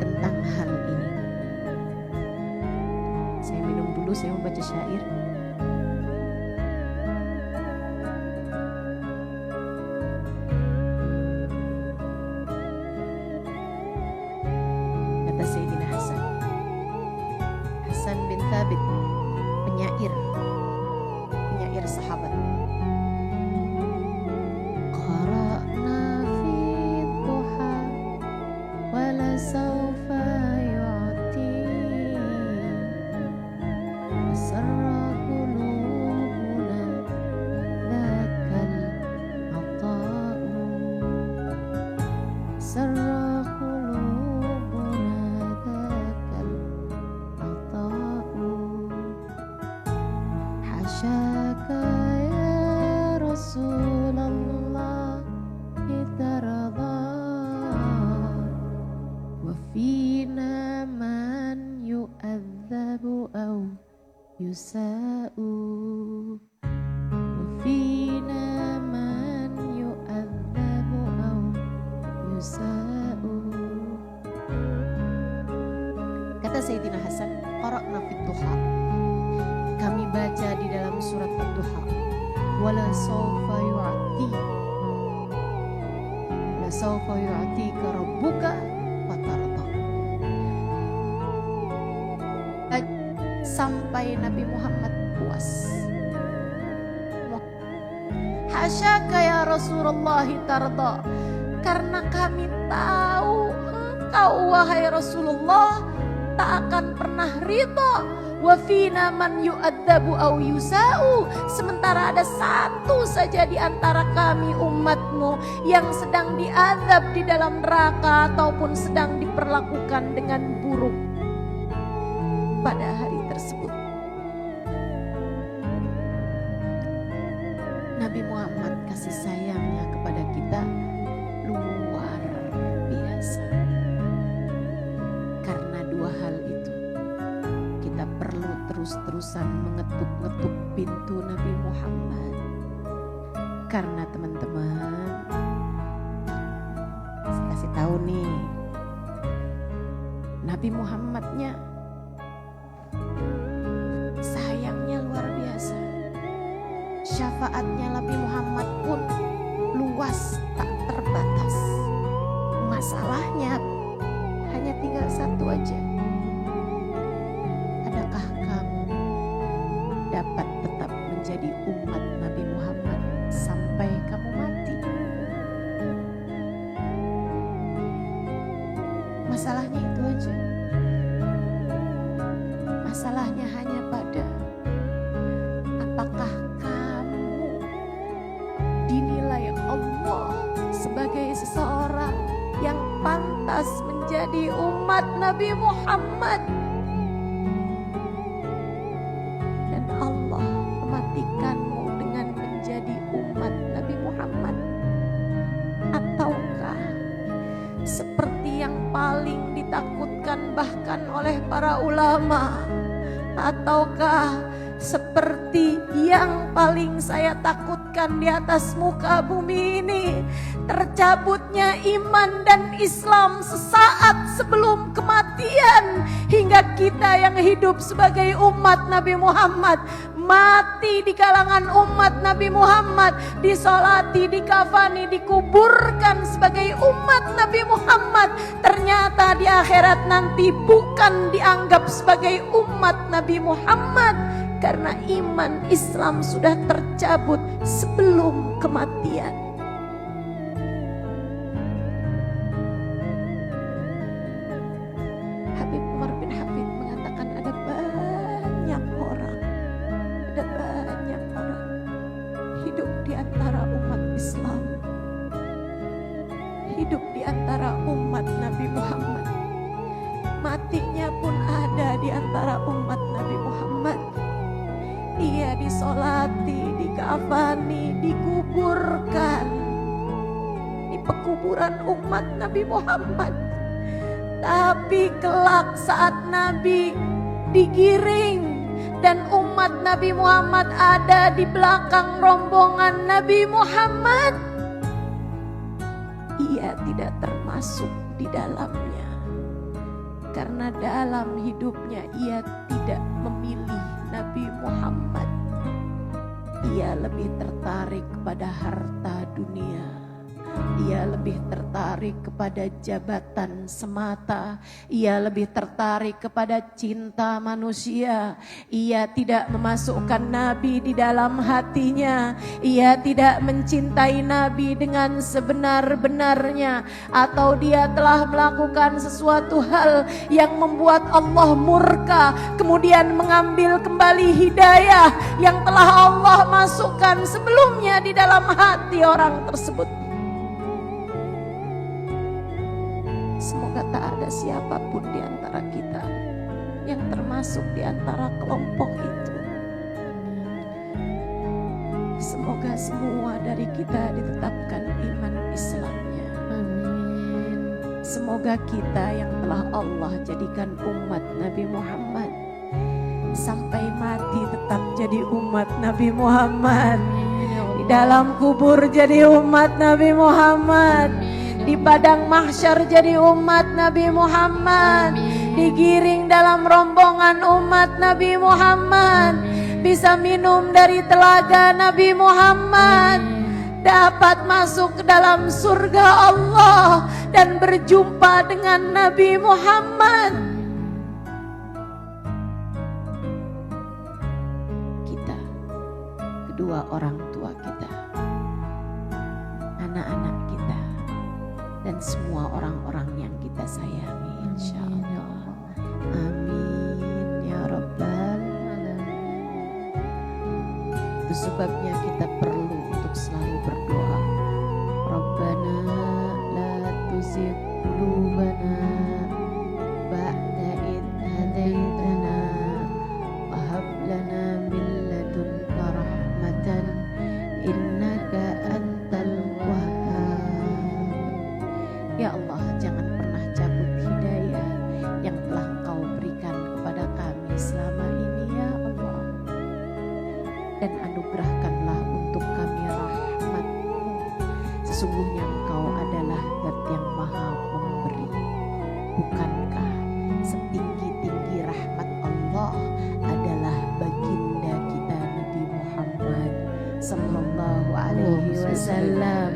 tentang hal ini. Saya minum dulu, saya membaca syair. Kata Sayyidina Hasan, Hasan bin Thabit, penyair sahabat. Qara'na fi duha wala sawfa yu'ti wasarra qulubuna dzakal ata'u sarra qulubuna dzakal ata'u hasyaka ya Rasulullah tarda wa fina man yu'adzabu aw yusa'u wa fina man yu'adzabu aw yusa'u. Kata Sayyidina Hasan, qara'na fit duha, kami baca di dalam surat Ad-Duha, wala sawfa yu'ati la sawfa yu'atika rabbuka fatarda, sampai Nabi Muhammad puas. Hasyaka ya Rasulullah tarda, karena kami tahu engkau wahai Rasulullah tak akan pernah ridha. Wa fina man yu'adzabu aw yusa'u, sementara ada satu saja di antara kami umatmu yang sedang diazab di dalam neraka ataupun sedang diperlakukan dengan buruk pada hari tersebut. Nabi Muhammad kasih sayangnya kepada kita luar biasa. Karena dua hal itu kita perlu terus-terusan mengetuk-ngetuk pintu Nabi Muhammad. Karena teman-teman, saya kasih tahu nih, Nabi Muhammadnya sayangnya luar biasa. Syafaatnya Nabi Muhammad pun luas tak terbatas. Masalahnya hanya tinggal satu aja. Adakah kamu dapat tetap menjadi umat Nabi Muhammad sampai kamu mati? Masalahnya itu aja. Masalahnya hanya pada apakah kamu dinilai Allah sebagai seseorang yang pantas menjadi umat Nabi Muhammad, dan Allah mematikanmu dengan menjadi umat Nabi Muhammad. disebutkan bahkan oleh para ulama? Ataukah seperti yang paling saya takutkan di atas muka bumi ini, tercabutnya iman dan Islam sesaat sebelum kematian, hingga kita yang hidup sebagai umat Nabi Muhammad mati di kalangan umat Nabi Muhammad, disolati, dikafani, dikuburkan sebagai umat Nabi Muhammad, ternyata di akhirat nanti bukan dianggap sebagai umat Nabi Muhammad karena iman Islam sudah tercabut sebelum kematian. Habib Umar bin Hafid mengatakan ada banyak orang hidup di antara umat Islam, hidup di antara umat Nabi Muhammad, matinya pun ada di antara umat Nabi Muhammad. Ia disolati, dikafani, dikuburkan di pekuburan umat Nabi Muhammad. Tapi kelak saat Nabi digiring dan umat Nabi Muhammad ada di belakang rombongan Nabi Muhammad, ia tidak termasuk di dalamnya. Karena dalam hidupnya ia tidak memilih Nabi Muhammad. Ia lebih tertarik kepada harta dunia. Ia lebih tertarik kepada jabatan semata. Ia lebih tertarik kepada cinta manusia. Ia tidak memasukkan Nabi di dalam hatinya. Ia tidak mencintai Nabi dengan sebenar-benarnya. Atau dia telah melakukan sesuatu hal yang membuat Allah murka, kemudian mengambil kembali hidayah yang telah Allah masukkan sebelumnya di dalam hati orang tersebut. Semoga tak ada siapapun di antara kita yang termasuk di antara kelompok itu. Semoga semua dari kita ditetapkan iman Islamnya. Amin. Semoga kita yang telah Allah jadikan umat Nabi Muhammad sampai mati tetap jadi umat Nabi Muhammad. Di dalam kubur jadi umat Nabi Muhammad. Di padang mahsyar jadi umat Nabi Muhammad. Digiring dalam rombongan umat Nabi Muhammad. Bisa minum dari telaga Nabi Muhammad. Dapat masuk ke dalam surga Allah dan berjumpa dengan Nabi Muhammad. Kita, kedua orang tua kita, anak-anak kita, dan semua orang-orang yang kita sayangi, insya Allah. Amin ya Rabbal Alamin. Itu sebabnya kita perlu untuk selalu berdoa. Rabbana la tuzigh qulubana ba'da idh hadaitana wa hab lana min ladunka rahmatan innaka antal wahhab. Ya Allah, jangan pernah cabut hidayah yang telah Engkau berikan kepada kami selama ini ya Allah. Dan anugerahkanlah untuk kami rahmat-Mu. Sesungguhnya Engkau adalah Zat yang maha memberi. Bukankah setinggi-tinggi rahmat Allah adalah baginda kita Nabi Muhammad sallallahu alaihi wasallam?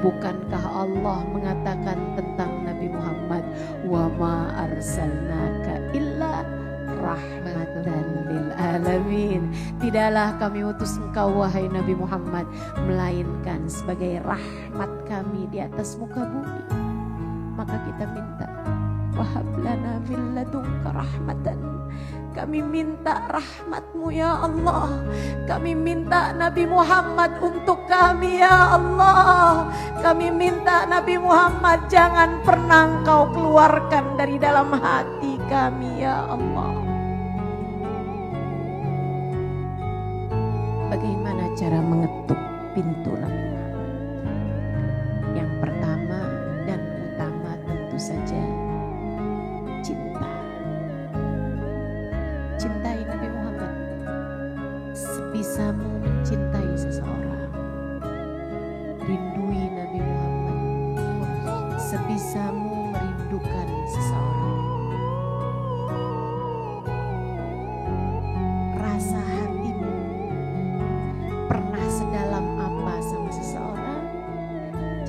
Bukankah Allah mengatakan tentang Nabi Muhammad, wa ma arsalnaka illa rahmatan lil alamin. Tidaklah kami utus engkau wahai Nabi Muhammad melainkan sebagai rahmat kami di atas muka bumi. Maka kita minta, wahab lana min ladunka rahmatan. Kami minta rahmat-Mu ya Allah. Kami minta Nabi Muhammad untuk kami ya Allah. Kami minta Nabi Muhammad jangan pernah Engkau keluarkan dari dalam hati kami ya Allah. Bagaimana cara mengetuk pintu Nabi Muhammad? Yang pertama dan utama tentu saja cinta.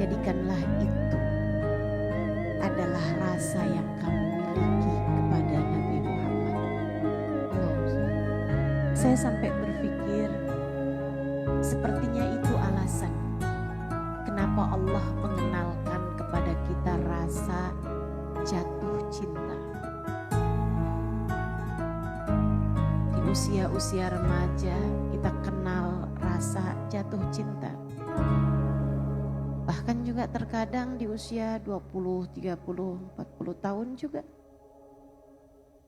jadikanlah itu adalah rasa yang kamu miliki kepada Nabi Muhammad. Saya sampai berpikir, sepertinya itu alasan kenapa Allah mengenalkan kepada kita rasa jatuh cinta. Di usia-usia remaja kita kenal rasa jatuh cinta. Bahkan juga terkadang di usia 20, 30, 40 tahun juga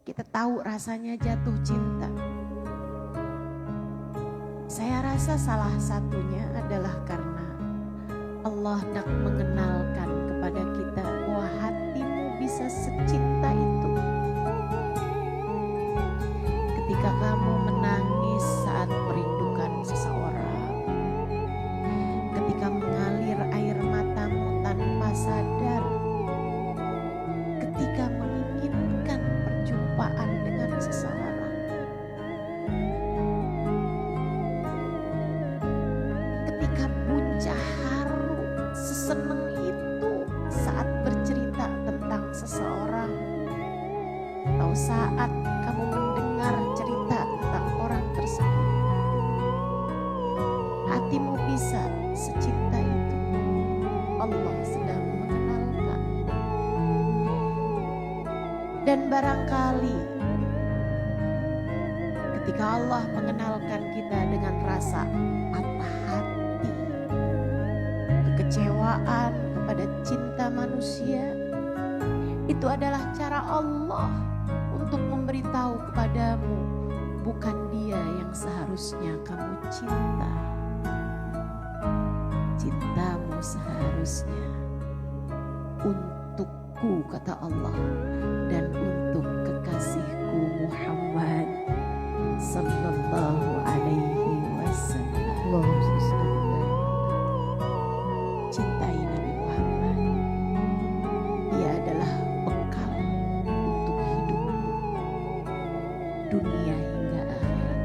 kita tahu rasanya jatuh cinta. Saya rasa salah satunya adalah karena Allah hendak mengenalkan kepada kita bahwa hatimu bisa secinta itu. Ketika kamu menangis saat merindukan seseorang, ketika mengalir air matamu tanpa sadar, ketika menginginkan perjumpaan dengan seseorang, ketika puncak haru seseneng itu saat bercerita tentang seseorang, atau saat kamu mendengar cerita tentang orang tersebut, hatimu bisa secinta itu. Allah sedang mengenalkan. Dan barangkali ketika Allah mengenalkan kita dengan rasa patah hati, kekecewaan kepada cinta manusia, itu adalah cara Allah untuk memberitahu kepadamu, bukan dia yang seharusnya kamu cinta. Cintamu seharusnya untukku, kata Allah, dan untuk kekasihku Muhammad sallallahu alaihi wasallam. Cintai Nabi Muhammad. Dia adalah bekal untuk hidupmu dunia hingga akhirat.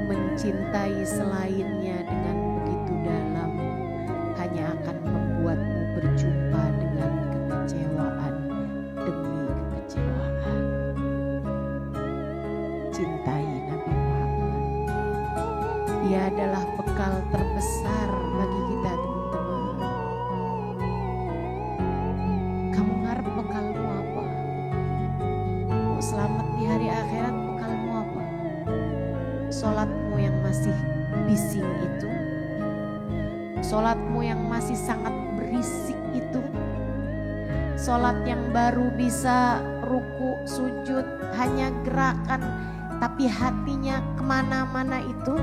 Mencintai selainnya dengan begitu dalam hanya akan membuatmu berjumpa dengan kekecewaan demi kekecewaan. Cintai Nabi Muhammad. Dia adalah bekal terbesar bagi kita, teman-teman. Kamu ngarep bekalmu apa? Mau selamat di hari akhirat, bekalmu apa? Sholatmu yang masih bising itu, sholatmu yang masih sangat berisik itu, sholat yang baru bisa ruku, sujud, hanya gerakan tapi hatinya kemana-mana itu,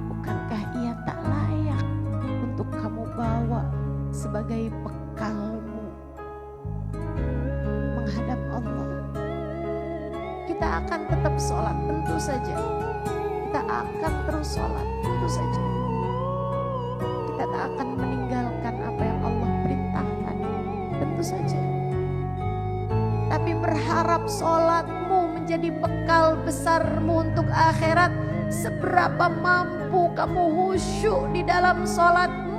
bukankah ia tak layak untuk kamu bawa sebagai bekalmu menghadap Allah? Kita akan tetap sholat, tentu saja. Kita akan terus sholat, tentu saja. Kita tak akan meninggalkan apa yang Allah perintahkan, tentu saja. Tapi berharap sholatmu menjadi bekal besarmu untuk akhirat. Seberapa mampu kamu khusyuk di dalam sholatmu.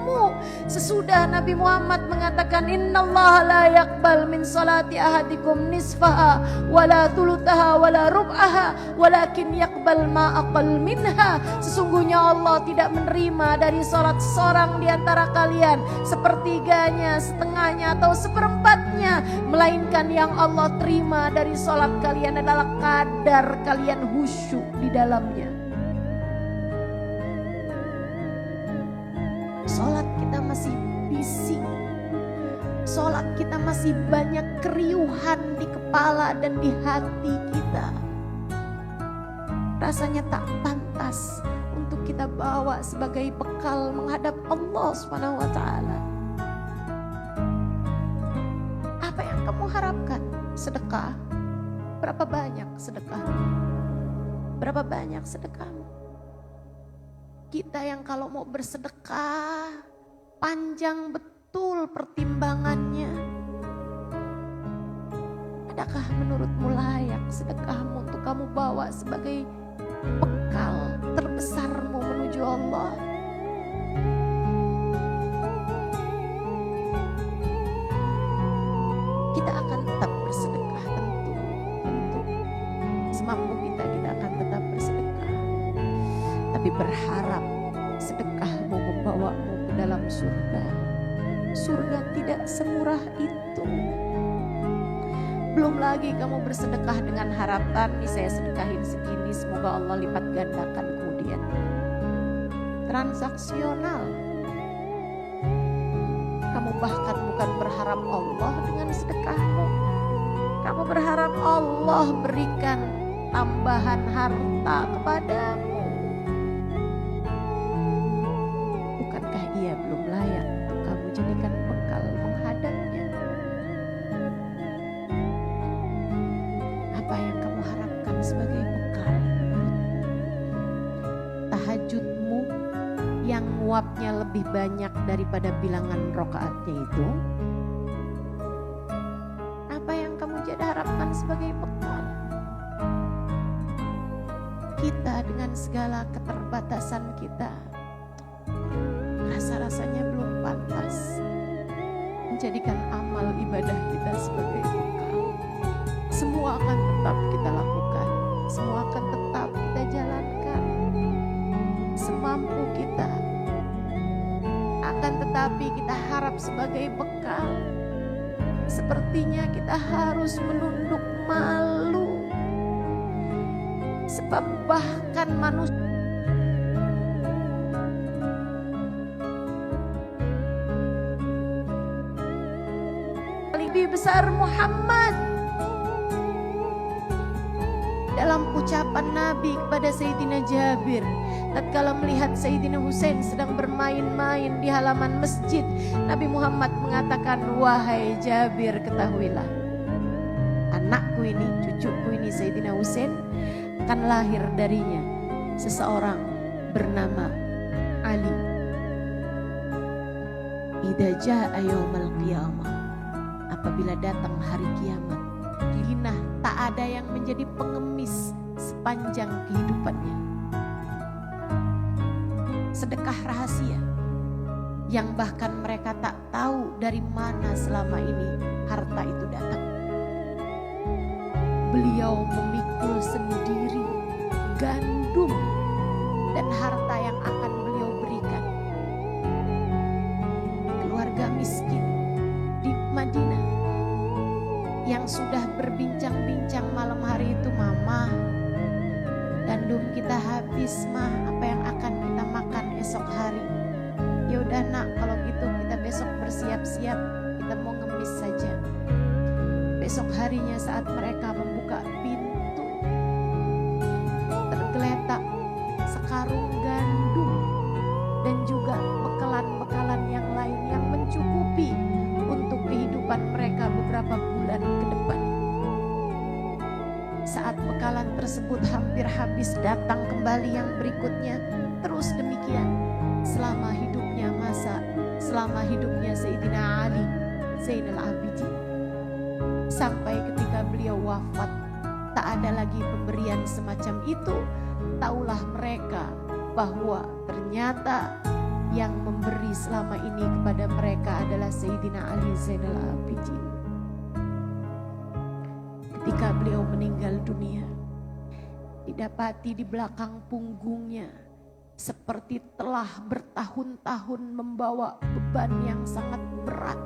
Sesudah Nabi Muhammad mengatakan, innallaha la yaqbal min salati ahadikum nisfaha wala thuluthaha wala rub'aha walakin yaqbal ma aqal minha. Sesungguhnya Allah tidak menerima dari salat seorang di antara kalian sepertiganya, setengahnya atau seperempatnya, melainkan yang Allah terima dari salat kalian adalah kadar kalian khusyuk di dalamnya. Sholat kita masih bising, sholat kita masih banyak keriuhan di kepala dan di hati kita. Rasanya tak pantas untuk kita bawa sebagai bekal menghadap Allah Subhanahu wa Ta'ala. Apa yang kamu harapkan? Sedekah? Berapa banyak sedekah? Berapa banyak sedekahmu? Kita yang kalau mau bersedekah panjang betul pertimbangannya. Adakah menurutmu layak sedekahmu untuk kamu bawa sebagai bekal terbesarmu menuju cucu Allah. Kita akan tetap bersedekah, tentu semampu kita akan tetap bersedekah. Tapi berharap sedekahmu membawamu ke dalam surga. Surga tidak semurah itu. Belum lagi kamu bersedekah dengan harapan, nih saya sedekahin segini, semoga Allah lipat gandakan kemudian. Transaksional. Kamu bahkan bukan berharap Allah dengan sedekahmu. Kamu berharap Allah berikan tambahan harta kepadamu. Bukankah ia belum layak untuk kamu jadikan bekal menghadapnya? Apa yang kamu harapkan sebagai bekal? Tahajudmu yang nguapnya lebih banyak daripada bilangan rokaatnya itu, apa yang kamu harapkan sebagai bekal? Kita dengan segala keterbatasan kita, rasa-rasanya belum pantas menjadikan amal ibadah kita sebagai bekal. Semua akan tetap kita lakukan, semua akan tetap kita jalankan semampu kita. Akan tetapi kita harap sebagai bekal, sepertinya kita harus menunduk malu. Sebab bahkan manusia lebih besar Muhammad. Dalam ucapan Nabi kepada Sayyidina Jabir, tatkala melihat Sayyidina Husain sedang bermain-main di halaman masjid, Nabi Muhammad mengatakan, wahai Jabir, ketahuilah, anakku ini, cucuku ini Sayyidina Husain, akan lahir darinya seseorang bernama Ali. Idza jaa yaumul qiyamah, apabila datang hari kiamat, linah tak ada yang menjadi pengemis sepanjang kehidupannya. Sedekah rahasia yang bahkan mereka tak tahu dari mana selama ini harta itu datang. Beliau memikul sendiri gandum dan harta yang akan beliau berikan keluarga miskin di Madinah yang sudah berbincang-bincang malam hari itu, mama, gandum kita habis mah, apa yang akan kita makan esok hari? Ya udah nak, kalau gitu kita besok bersiap-siap, kita mau ngemis saja. Besok harinya saat mereka membuka pintu, tergeletak sekarung gandum dan juga bekalan-bekalan yang lain yang mencukupi untuk kehidupan mereka beberapa bulan ke depan. Saat bekalan tersebut hampir habis, datang kembali yang berikutnya. Terus demikian selama hidupnya Sayyidina Ali Zainal Abidin, sampai ketika beliau wafat tak ada lagi pemberian semacam itu. Taulah mereka bahwa ternyata yang memberi selama ini kepada mereka adalah Sayyidina Ali Zainal Abidin. Ketika beliau meninggal dunia, didapati di belakang punggungnya seperti telah bertahun-tahun membawa beban yang sangat berat.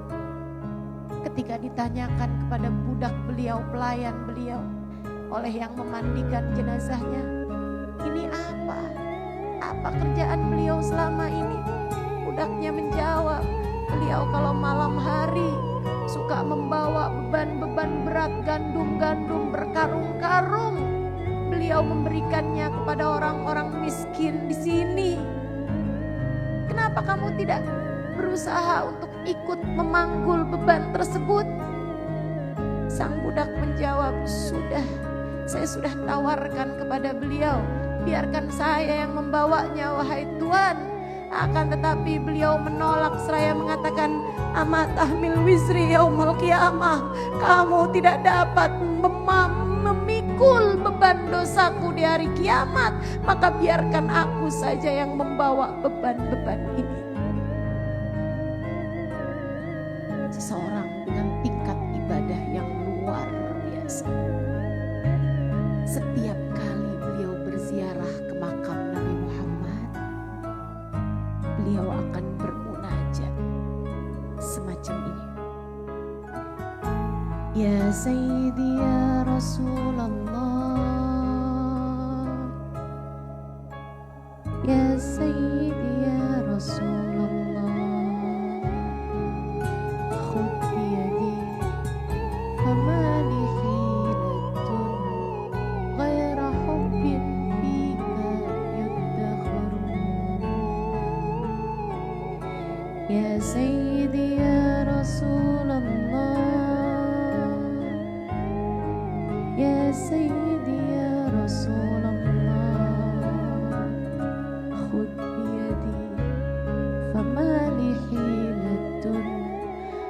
Ketika ditanyakan kepada budak beliau, pelayan beliau, oleh yang memandikan jenazahnya, ini apa? Apa kerjaan beliau selama ini? Budaknya menjawab, beliau kalau malam hari suka membawa beban-beban berat, gandum-gandum berkarung-karung. Beliau memberikannya kepada orang-orang miskin di sini. Kenapa kamu tidak berusaha untuk ikut memanggul beban tersebut? Sang budak menjawab, saya sudah tawarkan kepada beliau, biarkan saya yang membawanya wahai Tuan. Akan tetapi beliau menolak seraya mengatakan, ama tahmil wisri yaumul qiyamah, kamu tidak dapat memikul memikul beban dosaku di hari kiamat, maka biarkan aku saja yang membawa beban-beban ini. Seseorang dengan tingkat ibadah yang luar biasa. Setiap kali beliau berziarah ke makam Nabi Muhammad, beliau akan bermunajat semacam ini. Ya Sayyidi ya Rasulullah, ya Sayyidi ya Rasulullah, khud biyadi fama li hilatun ghaira hubbin fika yuddakharu. Ya Sayyidi ya Rasulullah, ya Sayyidi ya Rasulullah, khud biyadi fama li hilatun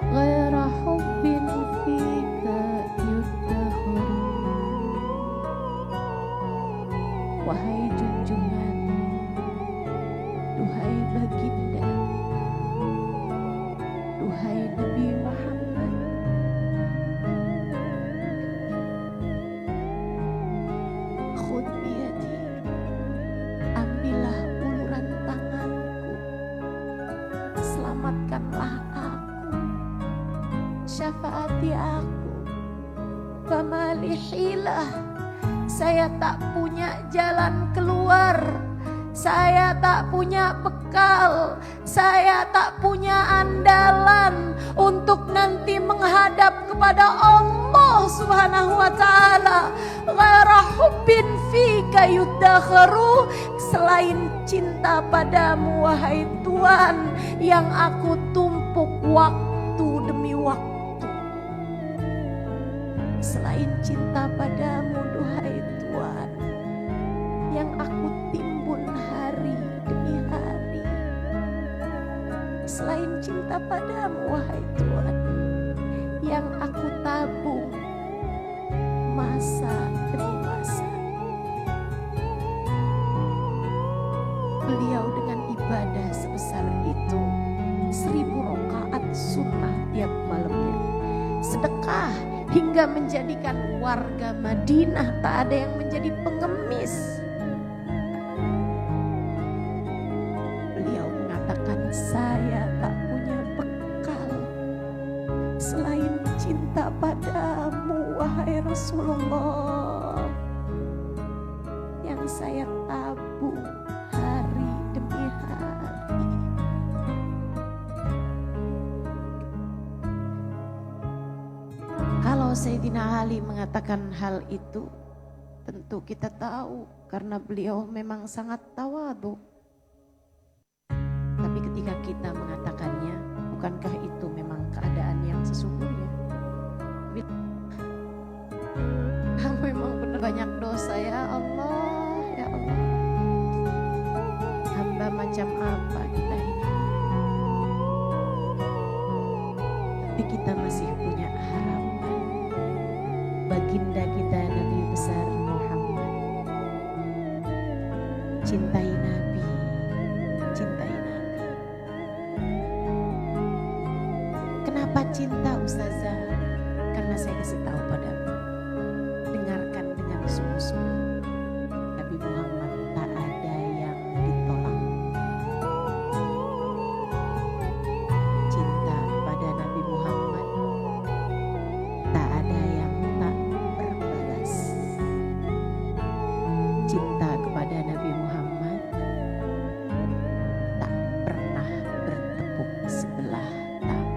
ghaira hubbin fika yuddakharu. Wahai junjungan, duhai baginda, duhai Nabi Muhammad, khud biyadi, ambillah uluran tanganku, selamatkanlah aku, syafaati aku. Famalihilah, saya tak punya jalan keluar, saya tak punya bekal, saya tak punya andalan untuk nanti menghadap kepada Allah Subhanahu wa ta'ala. Ghaira hubbin fika yuddakharu, selain cinta padamu wahai Tuhan, yang aku tumpuk waktu demi waktu. Selain cinta padamu duhai Tuhan, yang aku timbun hari demi hari. Selain cinta padamu wahai Tuhan, yang aku tabung masa demi masa. Beliau dengan ibadah sebesar itu, 1000 rakaat sunnah tiap malamnya, sedekah hingga menjadikan warga Madinah tak ada yang menjadi pengemis. Beliau mengatakan, saya tak punya bekal selain cinta padamu wahai Rasulullah, yang saya tabung hari demi hari. Kalau Sayyidina Ali mengatakan hal itu, tentu kita tahu karena beliau memang sangat tawadhu. Tapi ketika kita mengatakannya, bukankah itu memang keadaan yang sesungguhnya? Memang benar banyak dosa ya Allah, ya Allah. Hamba macam apa kita ini? Tapi kita masih punya harapan. Baginda kita Nabi besar Muhammad, cintai Nabi, cintai Nabi. Kenapa cinta Ustazah? Karena saya kasih tahu padamu, dengarkan dengan sungguh-sungguh, Nabi Muhammad tak ada yang ditolak. Cinta pada Nabi Muhammad tak ada yang tak berbalas. Cinta kepada Nabi Muhammad tak pernah bertepuk sebelah tangan.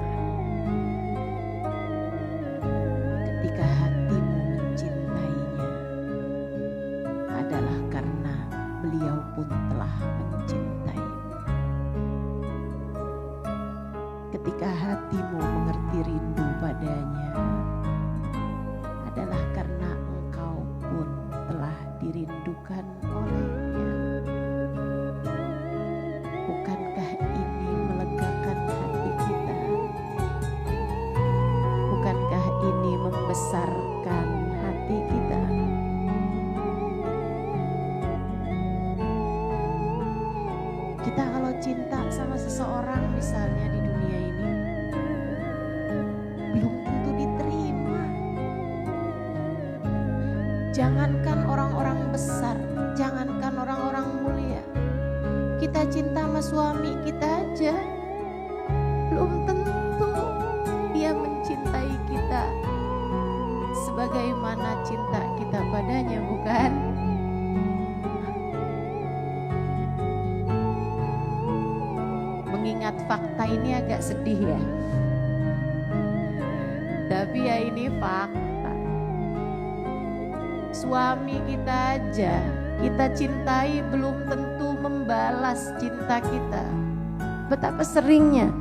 Ketika hatimu mencintainya, adalah karena beliau pun telah mencintaimu. Ketika hatimu mengerti rindu padanya, adalah karena engkau pun telah dirindukan olehnya. Bukankah ini melegakan hati kita? Bukankah ini membesarkan hati kita? cinta sama seseorang misalnya di dunia ini, belum tentu diterima. Jangankan orang-orang besar, jangankan orang-orang mulia, kita cinta sama suami kita aja, belum tentu dia mencintai kita sebagaimana cinta kita padanya, bukan? Mengingat fakta ini agak sedih ya, tapi ya ini fakta. Suami kita aja kita cintai belum tentu membalas cinta kita. Betapa seringnya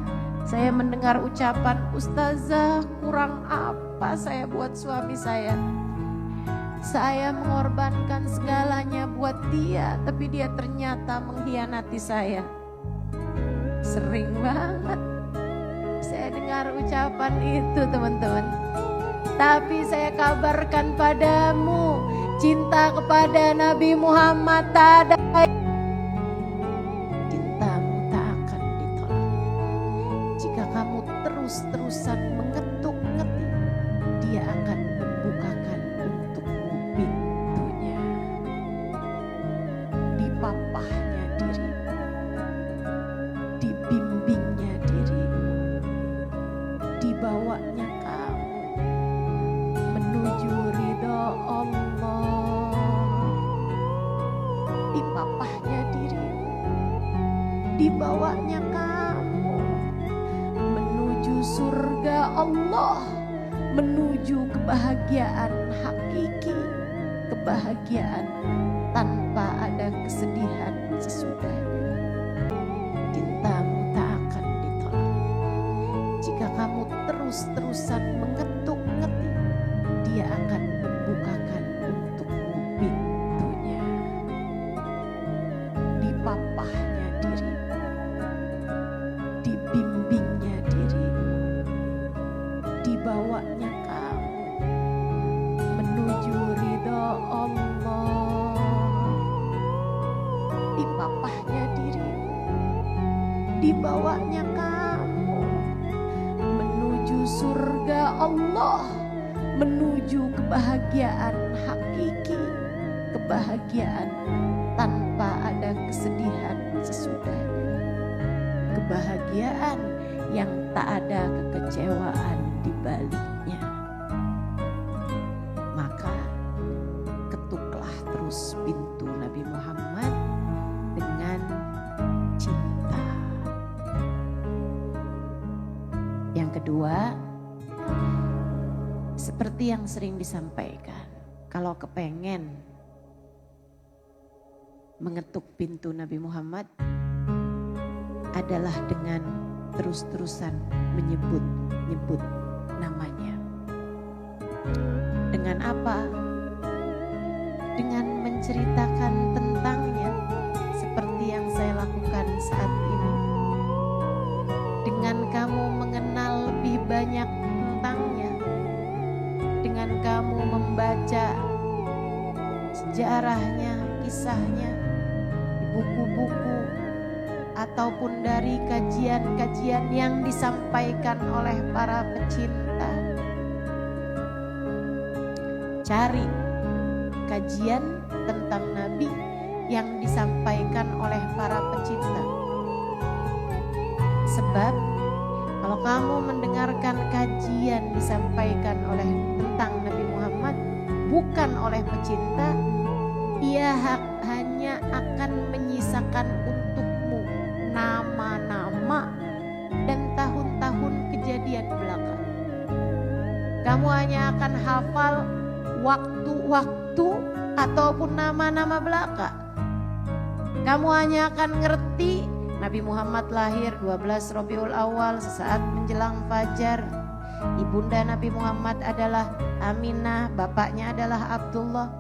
saya mendengar ucapan, "Ustazah, kurang apa saya buat suami saya? Saya mengorbankan segalanya buat dia, tapi dia ternyata mengkhianati saya." Sering banget saya dengar ucapan itu, teman-teman. Tapi saya kabarkan padamu, cinta kepada Nabi Muhammad tak ada. Cintamu tak akan ditolak. Jika kamu terus-terusan mengetuk-ngetik, dia akan membukakan untukmu pintunya. Dipapahnya dirimu, dibimbingnya dirimu, dibawanya kamu menuju ridho Allah. Dipapahnya dirimu, dibawanya kamu menuju surga Allah, menuju kebahagiaan hakiki, kebahagiaan tanpa ada kesedihan sesudahnya. Cintamu tak akan ditolak. Jika kamu terus-terusan mengetuk-ngetik, dia akan membukakan untukmu pintunya. Dipapahnya dirimu, dibimbingnya dirimu, dibawanya kamu menuju ridho Allah. Dipapahnya dirimu, dibawanya kamu menuju surga Allah, menuju kebahagiaan hakiki, kebahagiaan tanpa ada kesedihan sesudahnya, kebahagiaan yang tak ada kekecewaan di baliknya. Maka ketuklah terus pintu Nabi Muhammad dengan cinta. Yang kedua, seperti yang sering disampaikan, kalau kepengen mengetuk pintu Nabi Muhammad adalah dengan terus-terusan menyebut-nyebut namanya. Dengan apa? Dengan menceritakan tentangnya seperti yang saya lakukan saat ini. Dengan kamu mengenal lebih banyak tentangnya, dengan kamu membaca sejarahnya, kisahnya, di buku-buku, ataupun dari kajian-kajian yang disampaikan oleh para pecinta. Cari kajian tentang Nabi yang disampaikan oleh para pecinta. Sebab kalau kamu mendengarkan kajian disampaikan oleh tentang Nabi Muhammad bukan oleh pecinta, ia hanya akan menyisakan untukmu nama-nama dan tahun-tahun kejadian belaka. Kamu hanya akan hafal waktu-waktu ataupun nama-nama belaka. Kamu hanya akan ngerti Nabi Muhammad lahir 12 Rabiul Awal sesaat menjelang fajar. Ibunda Nabi Muhammad adalah Aminah, bapaknya adalah Abdullah.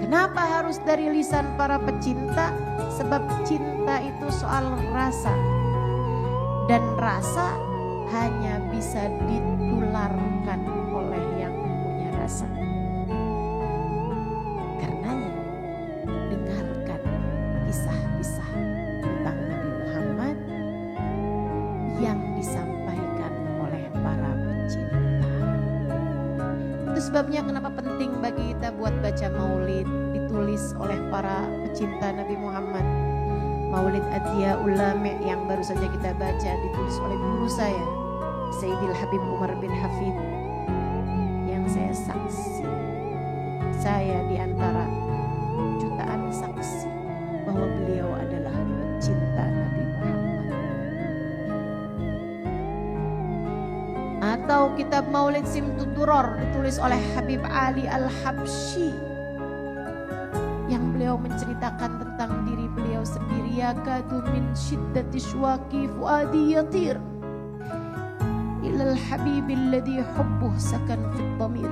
Kenapa harus dari lisan para pecinta? Sebab cinta itu soal rasa. Dan rasa hanya bisa ditularkan oleh yang punya rasa. Karenanya dengarkan sebabnya kenapa penting bagi kita buat baca maulid, ditulis oleh para pecinta Nabi Muhammad. Maulid Adhiyaul Lami yang baru saja kita baca ditulis oleh guru saya, Sayyidil Habib Umar bin Hafid, yang saya saksi. Saya di antara jutaan saksi bahwa beliau adalah pecinta Nabi Muhammad. Atau kitab Maulid Simtud Duror ditulis oleh Habib Ali Al-Habsyi, yang beliau menceritakan tentang diri beliau sendiri. Yakadu min syiddati syuwaki fuadi yatir ilal habibil ladhi hubbuh sakan fit dhamir.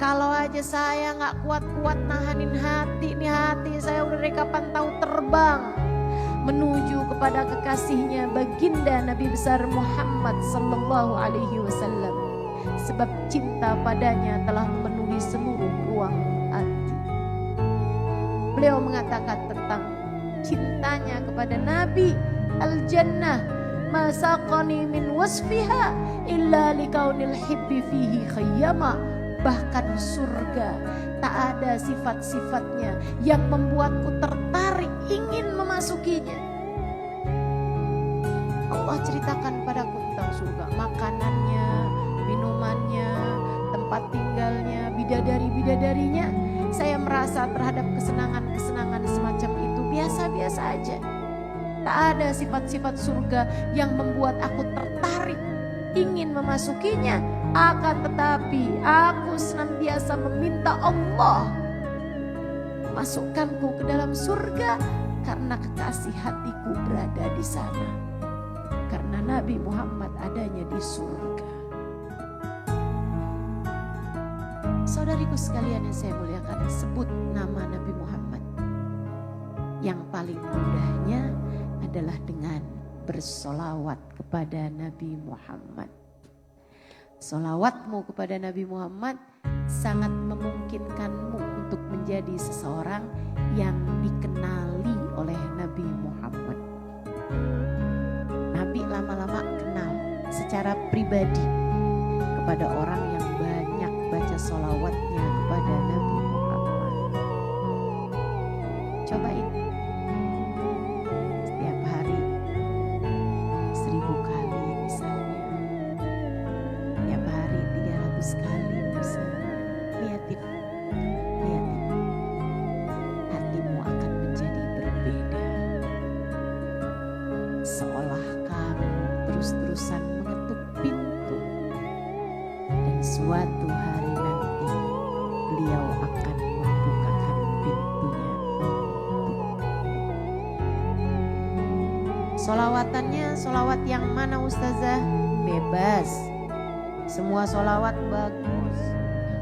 Kalau aja saya gak kuat-kuat nahanin hati, nih hati saya udah dari kapan tahu terbang menuju kepada kekasihnya baginda Nabi besar Muhammad sallallahu alaihi wasallam. Sebab cinta padanya telah memenuhi seluruh ruang hati. Beliau mengatakan tentang cintanya kepada Nabi, al-jannah ma saqani min wasfiha illa likaunil hibbi fihi khayyama. Bahkan surga tak ada sifat-sifatnya yang membuatku tertarik ingin memasukinya. Allah ceritakan padaku tentang surga, makanannya, minumannya, tempat tinggalnya, bidadari-bidadarinya. Saya merasa terhadap kesenangan-kesenangan semacam itu biasa-biasa aja. Tak ada sifat-sifat surga yang membuat aku tertarik ingin memasukinya. Akan tetapi aku senantiasa meminta Allah masukkanku ke dalam surga karena kekasih hatiku berada di sana. Karena Nabi Muhammad adanya di surga. Saudariku sekalian yang saya muliakan, sebut nama Nabi Muhammad. Yang paling mudahnya adalah dengan bersolawat kepada Nabi Muhammad. Solawatmu kepada Nabi Muhammad sangat memungkinkanmu untuk menjadi seseorang yang dikenali oleh Nabi Muhammad. Nabi lama-lama kenal secara pribadi kepada orang yang banyak baca solawatnya kepada Nabi Muhammad. Cobain. Setiap hari 1000 kali misalnya. Tiap hari 300 kali misalnya. Lihatin. Hatimu akan menjadi berbeda. Seolah kamu terus-terusan mengetuk pintu. Dan suatu hari nanti beliau akan membukakan pintunya untukmu. Sholawatannya, sholawat yang mana Ustazah? Bebas. Semua sholawat bagus.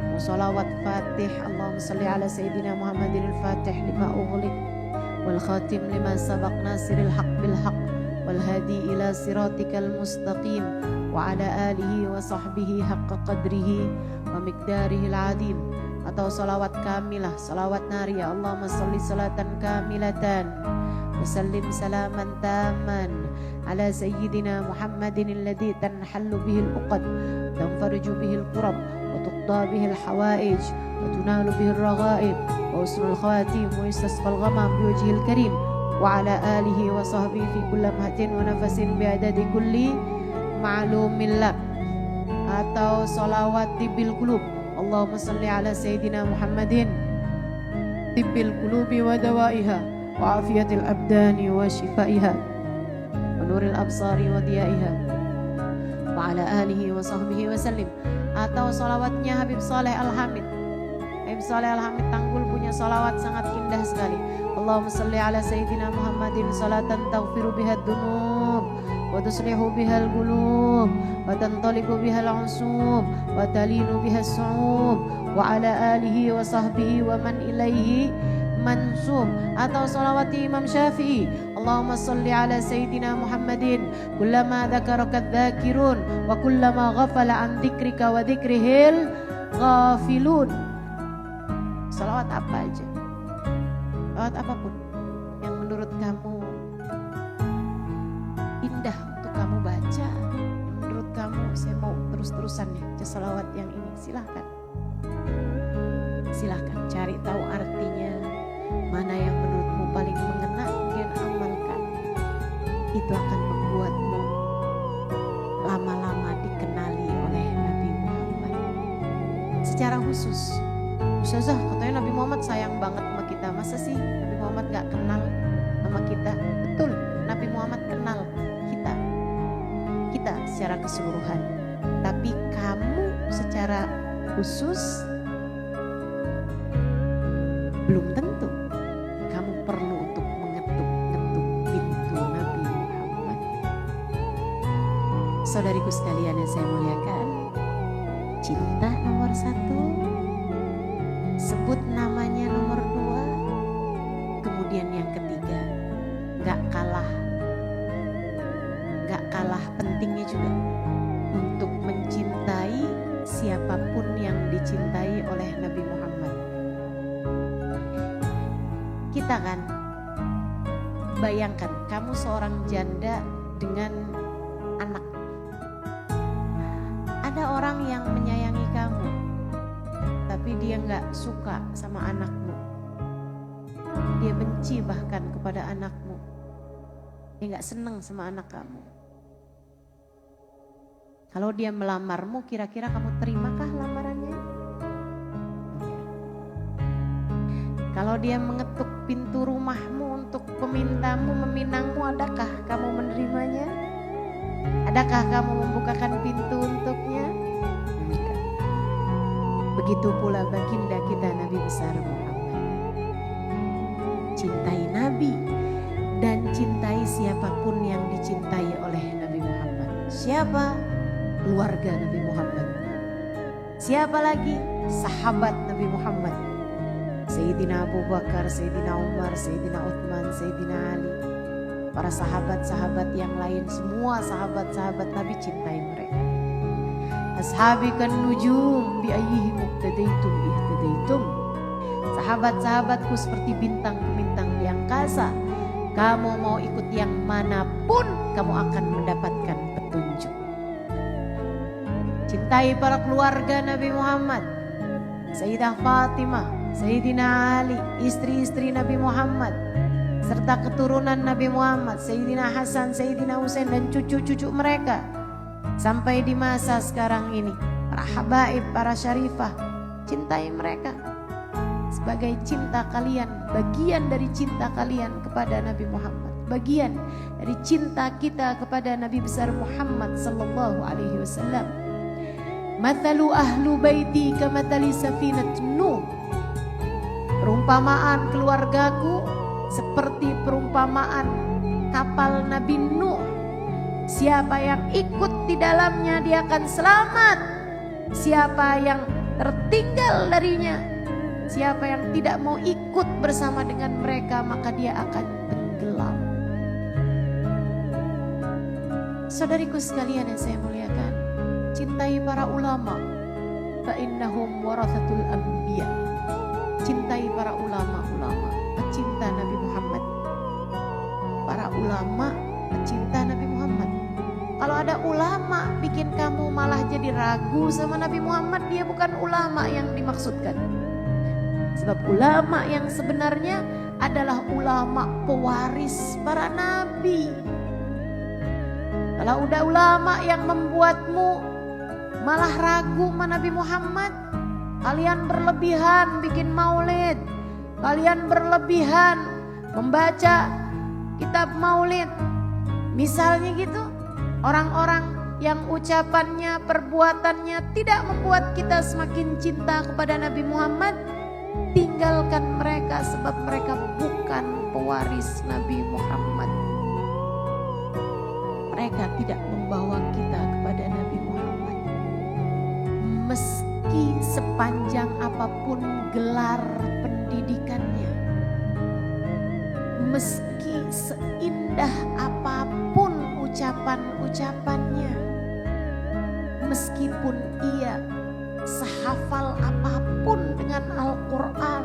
Mau sholawat Fatih, Allahumma salli ala Sayyidina Muhammadin al-Fatih lima ughliq wal khatim lima sabaq nasiril haq bil haq wal hadi ila siratikal mustaqim wa ala alihi wa sahbihi haqqa qadrihi wa miqdarihi al-adim. Atau sholawat kamilah, sholawat nariyah, Allahumma salli salatan kamilatan wa sallim salaman taman ala Sayyidina Muhammadin alladhi tanhallu bihil uqad tanfariju bihil qurab wa tuqda bihil hawaij wa tunalu bihil raghaib wa usrul khawatim wa istasqal ghamam biwajhil karim wa ala alihi wa sahbihi fi kulli mahtin wa nafasin bi'adadi kulli ma'lumin lak. Atau sholawat tibbil qulub, Allahumma salli ala Sayyidina Muhammadin tibbil qulubi wa dawaiha wa afiyatil abdani wa shifaiha wa nuril absari wa diyaiha wa ala alihi wa sahbihi wa sallim. Atau sholawatnya Habib Saleh Al-Hamid. Habib Saleh Al-Hamid Tanggul punya sholawat sangat indah sekali. Allahumma salli ala Sayyidina Muhammadin salatan taghfiru biha ad-dunub wa tuslihu biha al-qulub wa tantaliqu biha al-usub wa talinu biha as-su'ub wa ala alihi wa sahbihi wa man ilaihi mansub. Atau sholawat Imam Syafi'i, Allahumma salli ala Sayyidina Muhammadin kullama dzakaraka dzakirun wa kullama ghafala an dzikrika wa dzikrihil ghafilun. Sholawat apa aja, sholawat apapun yang menurut kamu indah untuk kamu baca, menurut kamu saya mau terus-terusan ya salawat yang ini, silahkan. Silahkan cari tahu artinya, mana yang menurutmu paling mengena, kemudian amalkan. Itu akan membuatmu lama-lama dikenali oleh Nabi Muhammad. Secara khusus, Ustazah katanya Nabi Muhammad sayang banget sama kita. Masa sih Nabi Muhammad gak kenal sama kita? Betul, Nabi Muhammad kenal kita. Kita secara keseluruhan. Tapi kamu secara khusus belum tentu. Kamu perlu untuk mengetuk-ketuk pintu Nabi Muhammad. Saudariku sekalian yang saya muliakan, cinta nomor 1, sebut namanya nomor 2, kemudian yang ketiga, gak kalah pentingnya juga untuk mencintai siapapun yang dicintai oleh Nabi Muhammad. Kita kan bayangkan kamu seorang janda dengan anak. Ada orang yang menyayangi kamu, tapi dia gak suka sama anakmu. Dia benci bahkan kepada anakmu. Dia gak senang sama anak kamu. Kalau dia melamarmu, kira-kira kamu terimakah lamarannya? Kalau dia mengetuk pintu rumahmu untuk meminangmu, adakah kamu menerimanya? Adakah kamu membukakan pintu untuknya? Enggak. Begitu pula baginda kita Nabi besar Muhammad. Cintai Nabi dan cintai siapapun yang dicintai oleh Nabi Muhammad. Siapa? Keluarga Nabi Muhammad. Siapa lagi? Sahabat Nabi Muhammad. Sayyidina Abu Bakar, Sayyidina Umar, Sayyidina Uthman, Sayyidina Ali. Para sahabat-sahabat yang lain, semua sahabat-sahabat Nabi cintai mereka. Ashabikan nujum bi ayyihi muqtadaitum ihtadaitum. Sahabat-sahabatku seperti bintang-bintang di angkasa. Kamu mau ikut yang manapun, kamu akan mendapatkan petunjuk. Cintai para keluarga Nabi Muhammad. Sayyidah Fatimah, Sayyidina Ali, istri-istri Nabi Muhammad, serta keturunan Nabi Muhammad, Sayyidina Hasan, Sayyidina Husain dan cucu-cucu mereka. Sampai di masa sekarang ini, para habaib, para syarifah, cintai mereka. Sebagai cinta kalian, bagian dari cinta kalian kepada Nabi Muhammad. Bagian dari cinta kita kepada Nabi besar Muhammad sallallahu alaihi wasallam. Mathalu ahlu baiti kamathali safinat Nuh. Perumpamaan keluargaku seperti perumpamaan kapal Nabi Nuh. Siapa yang ikut di dalamnya dia akan selamat. Siapa yang tertinggal darinya, siapa yang tidak mau ikut bersama dengan mereka, maka dia akan tenggelam. Saudariku sekalian yang saya muliakan, cintai para ulama. Fa innahum warathatul anbiya. Cintai para ulama-ulama, pecinta Nabi Muhammad. Para ulama, pecinta Nabi Muhammad. Kalau ada ulama bikin kamu malah jadi ragu sama Nabi Muhammad, dia bukan ulama yang dimaksudkan. Sebab ulama yang sebenarnya adalah ulama pewaris para nabi. Kalau udah ulama yang membuatmu malah ragu sama Nabi Muhammad, kalian berlebihan bikin maulid, kalian berlebihan membaca kitab maulid. Misalnya gitu, orang-orang yang ucapannya, perbuatannya tidak membuat kita semakin cinta kepada Nabi Muhammad, tinggalkan mereka sebab mereka bukan pewaris Nabi Muhammad. Mereka tidak membawa kita kepada Nabi Muhammad. Meski sepanjang apapun gelar pendidikannya, meski seindah apapun ucapan-ucapannya, meskipun ia sehafal apapun dengan Al-Quran,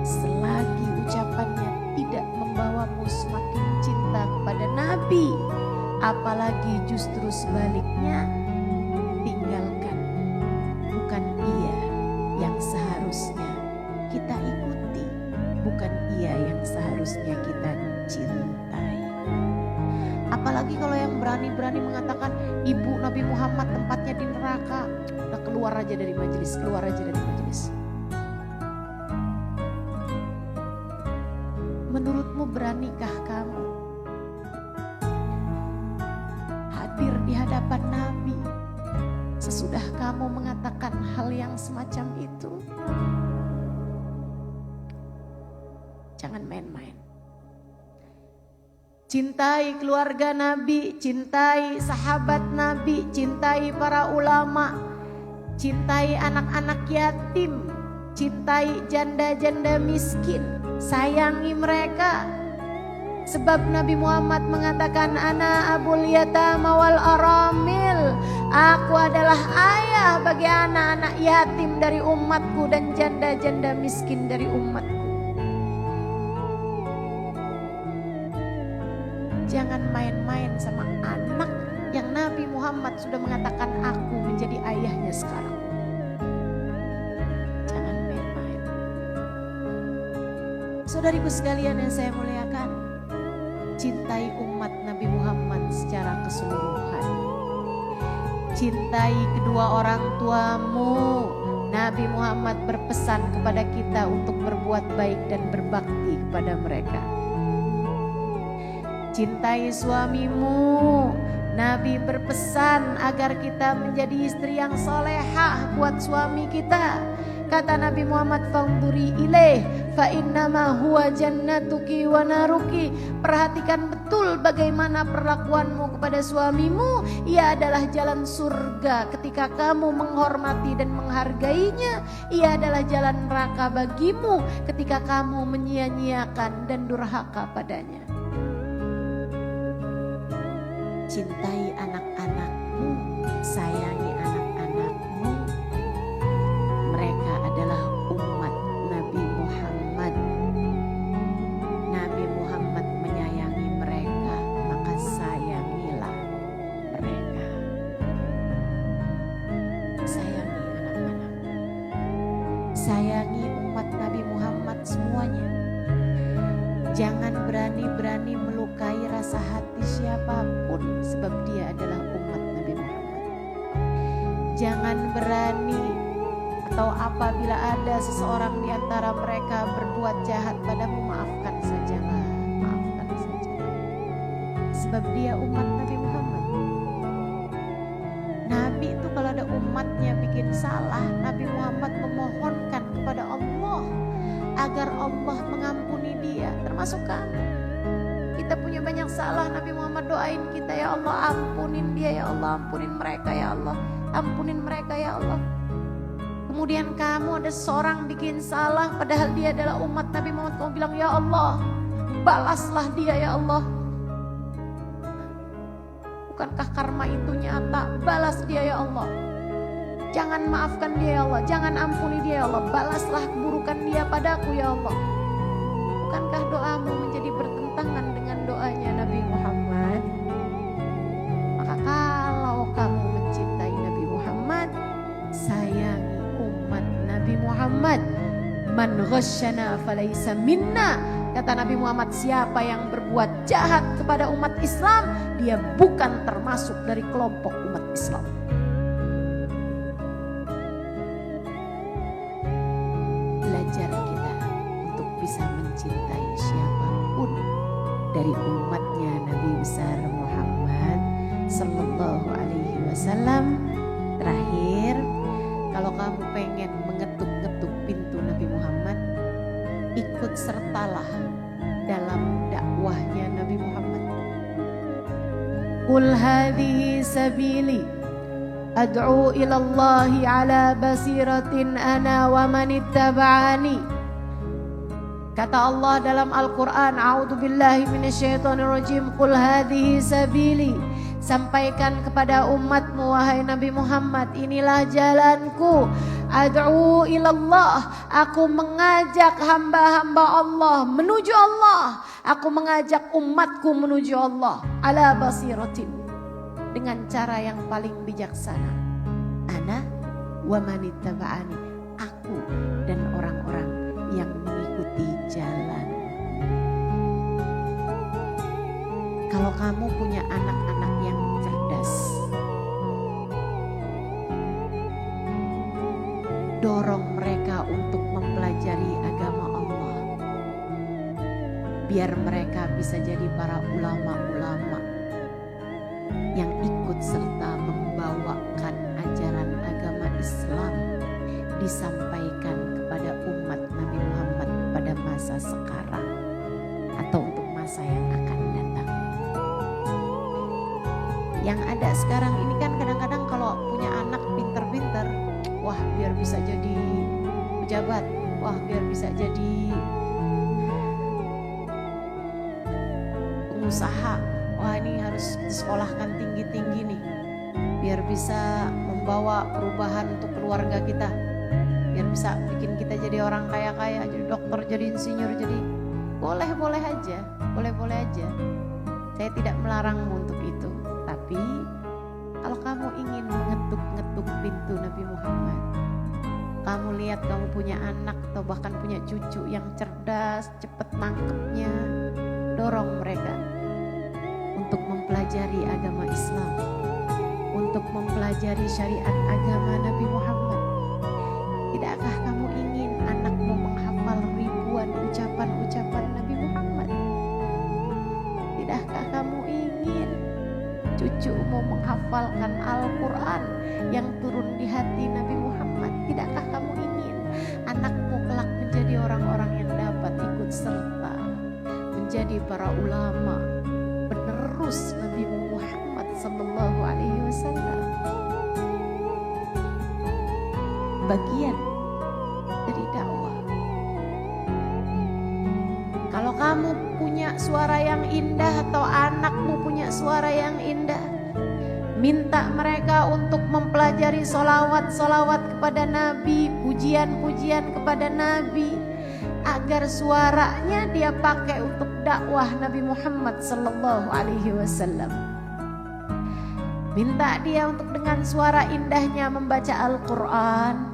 selagi ucapannya tidak membawamu semakin cinta kepada Nabi, apalagi justru sebaliknya, berani-berani mengatakan ibu Nabi Muhammad tempatnya di neraka. Udah keluar aja dari majelis, keluar aja dari majelis. Menurutmu beranikah kamu hadir di hadapan Nabi sesudah kamu mengatakan hal yang semacam itu? Jangan main-main. Cintai keluarga Nabi, cintai sahabat Nabi, cintai para ulama, cintai anak-anak yatim, cintai janda-janda miskin, sayangi mereka. Sebab Nabi Muhammad mengatakan, ana abul yatama wal aramil. Aku adalah ayah bagi anak-anak yatim dari umatku dan janda-janda miskin dari umatku. Jangan main-main sama anak yang Nabi Muhammad sudah mengatakan aku menjadi ayahnya sekarang. Jangan main-main. Saudariku sekalian yang saya muliakan, cintai umat Nabi Muhammad secara keseluruhan. Cintai kedua orang tuamu. Nabi Muhammad berpesan kepada kita untuk berbuat baik dan berbakti kepada mereka. Cintai suamimu. Nabi berpesan agar kita menjadi istri yang solehah buat suami kita. Kata Nabi Muhammad, fangduri ilaih fa innama huwa jannatuki wa naruki. Perhatikan betul bagaimana perlakuanmu kepada suamimu. Ia adalah jalan surga ketika kamu menghormati dan menghargainya. Ia adalah jalan neraka bagimu ketika kamu menyia-nyiakan dan durhaka padanya. Cintai anak-anakmu, sayangi anak-anakmu. Mereka adalah umat Nabi Muhammad. Nabi Muhammad menyayangi mereka, maka sayangilah mereka. Sayangi anak-anak. Sayangi umat Nabi Muhammad semuanya. Jangan berani-berani melukai rasa hati siapapun sebab dia adalah umat Nabi Muhammad. Jangan berani atau apabila ada seseorang di antara mereka berbuat jahat padamu, maafkan sajalah, maafkan saja. Sebab dia umat Nabi Muhammad. Nabi itu kalau ada umatnya bikin salah, Nabi Muhammad memohonkan kepada Allah agar Allah mengampuni dia, termasuk kamu. Kita punya banyak salah, Nabi Muhammad doain kita, ya Allah ampunin dia, ya Allah ampunin mereka, ya Allah ampunin mereka, ya Allah. Kemudian kamu ada seorang bikin salah padahal dia adalah umat Nabi Muhammad, kamu bilang ya Allah balaslah dia, ya Allah. Bukankah karma itu nyata? Balas dia, ya Allah. Jangan maafkan dia, ya Allah. Jangan ampuni dia, ya Allah. Balaslah keburukan dia padaku, ya Allah. Bukankah doamu menjadi bertentangan dengan doanya Nabi Muhammad? Maka kalau kamu mencintai Nabi Muhammad, sayangi umat Nabi Muhammad. Man ghasyana falaysa minna. Kata Nabi Muhammad, siapa yang berbuat jahat kepada umat Islam, dia bukan termasuk dari kelompok umat Islam. Belajar kita untuk bisa mencintai siapapun dari umatnya Nabi besar Muhammad Sallallahu Alaihi Wasallam. Terakhir, kalau kamu pengen mengetuk-ngetuk pintu Nabi Muhammad, ikut sertalah dalam dakwahnya Nabi Muhammad. Qul hadhihi sabili ad'u ila Allahi ala basiratin ana wa man ittaba'ani. Kata Allah dalam Al-Quran, a'udzubillahi minasyaitonirrajim, qul hadhihi sabili. Sampaikan kepada umatmu, wahai Nabi Muhammad, inilah jalanku. Ad'u ilallah, aku mengajak hamba-hamba Allah menuju Allah. Aku mengajak umatku menuju Allah. Ala basiratin, dengan cara yang paling bijaksana. Ana wa manittaba'ani, aku dan orang-orang yang mengikuti jalan. Kalau kamu punya anak-anak yang dorong mereka untuk mempelajari agama Allah. Biar mereka bisa jadi para ulama-ulama yang ikut serta membawakan ajaran agama Islam disampaikan kepada umat Nabi Muhammad pada masa sekarang atau untuk masa yang akan datang. Yang ada sekarang ini kan kadang-kadang kalau punya anak pinter-pinter, wah biar bisa jadi pejabat, wah biar bisa jadi pengusaha, wah ini harus disekolahkan tinggi-tinggi nih, biar bisa membawa perubahan untuk keluarga kita, biar bisa bikin kita jadi orang kaya-kaya, jadi dokter, jadi insinyur, jadi boleh-boleh aja, boleh-boleh aja. Saya tidak melarangmu untuk itu. Tapi kalau kamu ingin mengetuk-ngetuk pintu Nabi Muhammad, kamu lihat kamu punya anak atau bahkan punya cucu yang cerdas, cepat nangkepnya, dorong mereka untuk mempelajari agama Islam, untuk mempelajari syariat agama Nabi Muhammad. Tidakkah kamu ingin anakmu menghafal ribuan ucapan-ucapan Nabi Muhammad? Tidakkah kamu ingin cucumu menghafalkan Al-Quran yang turun di hati Nabi Muhammad? Tidakkah kamu ingin anakmu kelak menjadi orang-orang yang dapat ikut serta menjadi para ulama penerus Nabi Muhammad sallallahu alaihi wasallam? Bagian dari dakwah. Kalau kamu punya suara yang indah atau anakmu punya suara yang indah, minta mereka untuk mempelajari solawat-solawat kepada Nabi, pujian-pujian kepada Nabi, agar suaranya dia pakai untuk dakwah Nabi Muhammad sallallahu alaihi wasallam. Minta dia untuk dengan suara indahnya membaca Al-Quran,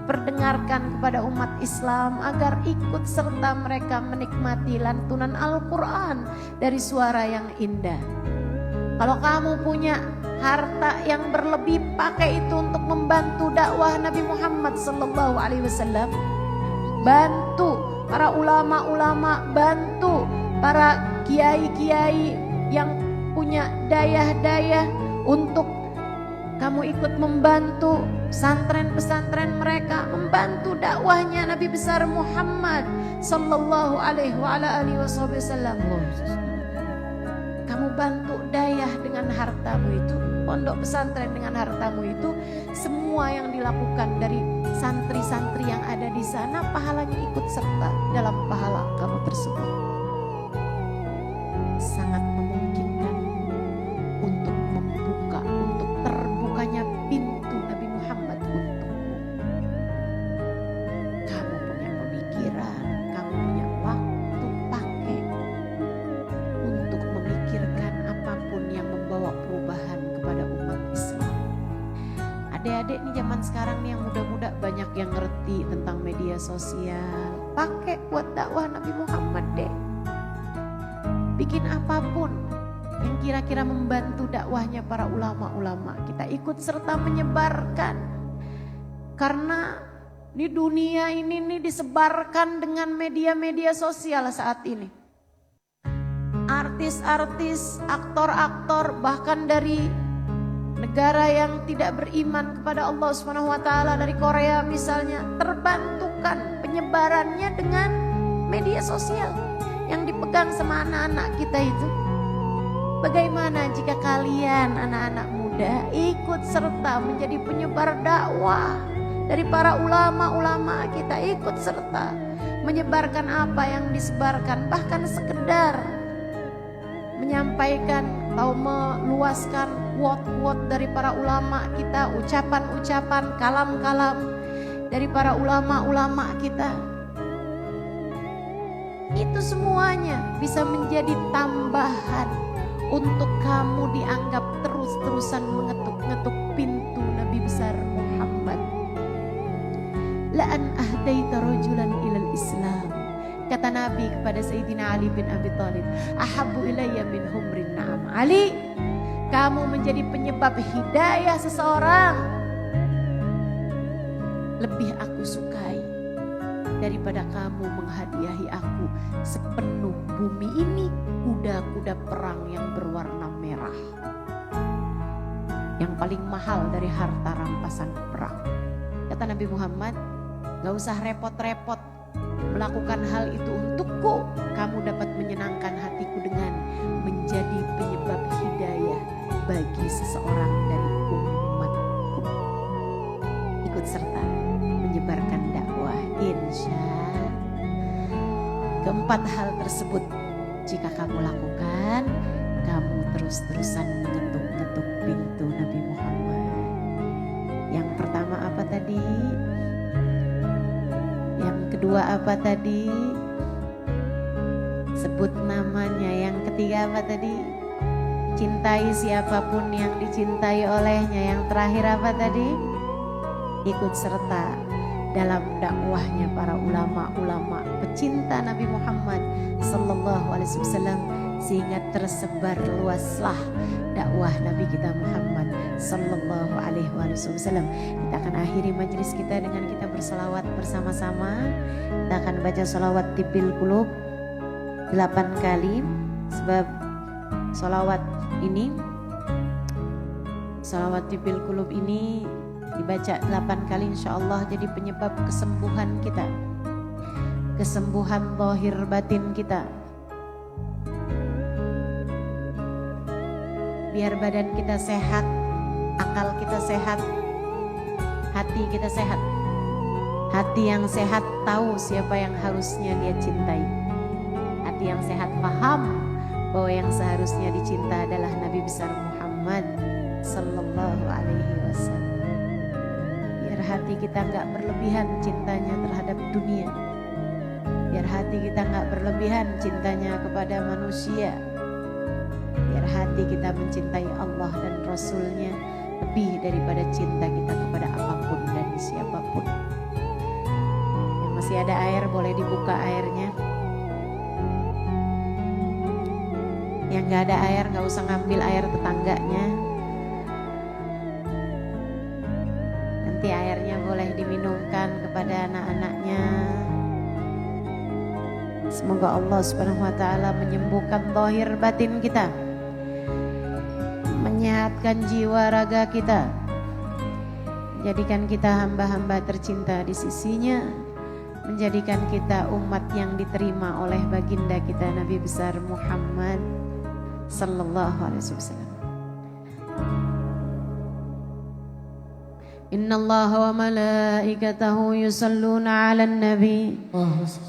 diperdengarkan kepada umat Islam agar ikut serta mereka menikmati lantunan Al-Quran dari suara yang indah. Kalau kamu punya harta yang berlebih, pakai itu untuk membantu dakwah Nabi Muhammad sallallahu alaihi wasallam. Bantu para ulama-ulama, bantu para kiai-kiai yang punya daya-daya untuk kamu ikut membantu pesantren-pesantren mereka, membantu dakwahnya Nabi besar Muhammad sallallahu alaihi wasallam. Kamu bantu daya dengan hartamu itu, pondok pesantren dengan hartamu itu, semua yang dilakukan dari santri-santri yang ada di sana, pahalanya ikut serta dalam pahala kamu tersebut. Sangat memungkinkan untuk membuka, untuk terbukanya pintu Nabi Muhammad untukmu. Kamu punya pemikiran, kamu punya waktu, pakai untuk memikirkan apapun yang membawa perubahan kepada umat Islam. Adik-adik nih zaman sekarang nih yang muda-muda banyak yang ngerti tentang media sosial. Pakai buat dakwah Nabi Muhammad deh. Bikin apapun yang kira-kira membantu dakwahnya para ulama-ulama. Kita ikut serta menyebarkan. Karena di dunia ini nih disebarkan dengan media-media sosial saat ini. Artis-artis, aktor-aktor, bahkan dari negara yang tidak beriman kepada Allah Subhanahu wa taala, dari Korea misalnya, terbantukan penyebarannya dengan media sosial yang dipegang sama anak-anak kita itu. Bagaimana jika kalian anak-anak muda ikut serta menjadi penyebar dakwah dari para ulama-ulama kita, ikut serta menyebarkan apa yang disebarkan, bahkan sekedar menyampaikan atau meluaskan quote-quote dari para ulama kita, ucapan-ucapan, kalam-kalam dari para ulama-ulama kita. Itu semuanya bisa menjadi tambahan untuk kamu dianggap terus-terusan mengetuk-ngetuk pintu Nabi besar Muhammad. La'an ahdaita rajulan ilal Islam. Kata Nabi kepada Sayyidina Ali bin Abi Thalib, ahabbu ilayya min humrin na'am. Ali, kamu menjadi penyebab hidayah seseorang lebih aku sukai daripada kamu menghadiahi aku sepenuh bumi ini kuda-kuda perang yang berwarna merah. Yang paling mahal dari harta rampasan perang. Kata Nabi Muhammad, gak usah repot-repot melakukan hal itu untukku. Kamu dapat menyenangkan hatiku dengan menjadi penyebab hidayah bagi seseorang dari umatku. Ikut serta menyebarkan dakwah, insya. Keempat hal tersebut jika kamu lakukan, kamu terus-terusan mengetuk-ngetuk pintu Nabi Muhammad. Yang pertama apa tadi? Yang kedua apa tadi? Sebut namanya. Yang ketiga apa tadi? Cintai siapapun yang dicintai olehnya. Yang terakhir apa tadi? Ikut serta dalam dakwahnya para ulama-ulama pecinta Nabi Muhammad sallallahu alaihi wasallam, sehingga tersebar luaslah dakwah Nabi kita Muhammad sallallahu alaihi wasallam. Kita akan akhiri majelis kita dengan kita berselawat bersama-sama. Kita akan baca selawat Tibbil Qulub 8 kali, sebab selawat Tibbil Qulub ini dibaca 8 kali insya Allah jadi penyebab kesembuhan kita, kesembuhan zahir batin kita. Biar badan kita sehat, akal kita sehat, hati kita sehat. Hati yang sehat tahu siapa yang harusnya dia cintai. Hati yang sehat paham bahwa yang seharusnya dicinta adalah Nabi besar Muhammad sallallahu alaihi wasallam. Biar hati kita nggak berlebihan cintanya terhadap dunia. Biar hati kita nggak berlebihan cintanya kepada manusia. Biar hati kita mencintai Allah dan Rasulnya lebih daripada cinta kita kepada apapun dan siapapun. Yang masih ada air boleh dibuka airnya. Yang gak ada air gak usah ngambil air tetangganya. Nanti airnya boleh diminumkan kepada anak-anaknya. Semoga Allah Subhanahu wa taala menyembuhkan zahir batin kita, menyehatkan jiwa raga kita, menjadikan kita hamba-hamba tercinta di sisinya, menjadikan kita umat yang diterima oleh baginda kita Nabi besar Muhammad sallallahu alaihi wasallam. Inna Allah wa malaikatahu yusalluna ala nabi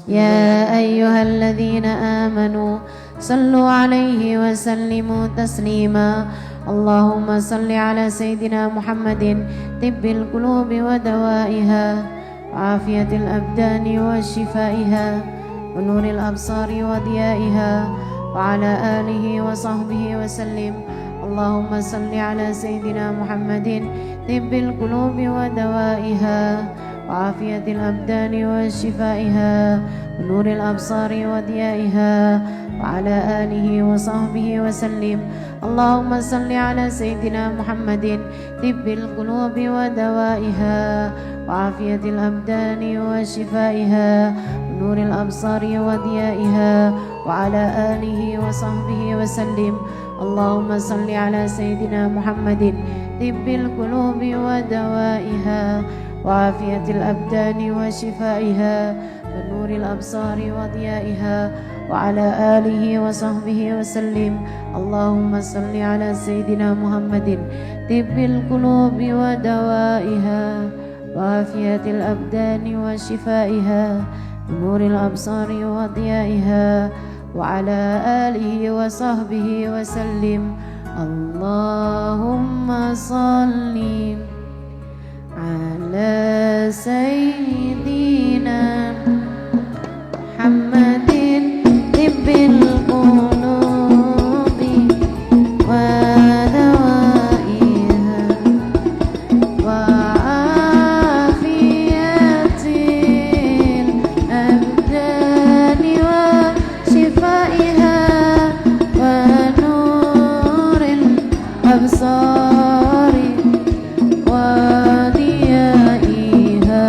ya ayyuhalladzina amanu sallu alaihi wa sallimu taslima. Allahumma salli ala sayyidina Muhammadin tibbil qulubi wa dawaiha wa afiyatil abdani wa shifaiha wa nuril absari wa diyaiha wa ala alihi wa sahbihi wa sallim. Allahumma salli ala sayyidina Muhammadin tibbil qulubi wa dawaiha wa afiyatil abdani wa shifaiha wa nuril absari wa diyaiha wa ala alihi wa sahbihi wa sallim. Allahumma salli ala sayyidina Muhammadin tibbil qulubi wa dawaiha wa afiyatil abdani wa shifaiha wa nuril absari wa diyaiha wa ala alihi wa sahbihi wa sallim. Allahumma salli ala sayyidina Muhammadin tibbil qulubi wa dawaiha wa afiyatil abdani wa shifaiha wa nuril absari wa diyaiha wa ala alihi wa sahbihi wa sallim. Allahumma salli ala sayyidina Muhammadin tibbil qulubi wa dawaiha wa afiyatil abdani wa shifaiha wa nuril absari wa diyaiha wa ala alihi wa sahbihi wa sallim. Allahumma salli ala sayyidina Muhammadin tibbil qulubi wa dawaiha wa afiyatil abdani wa shifaiha wa nuril absari wa diyaiha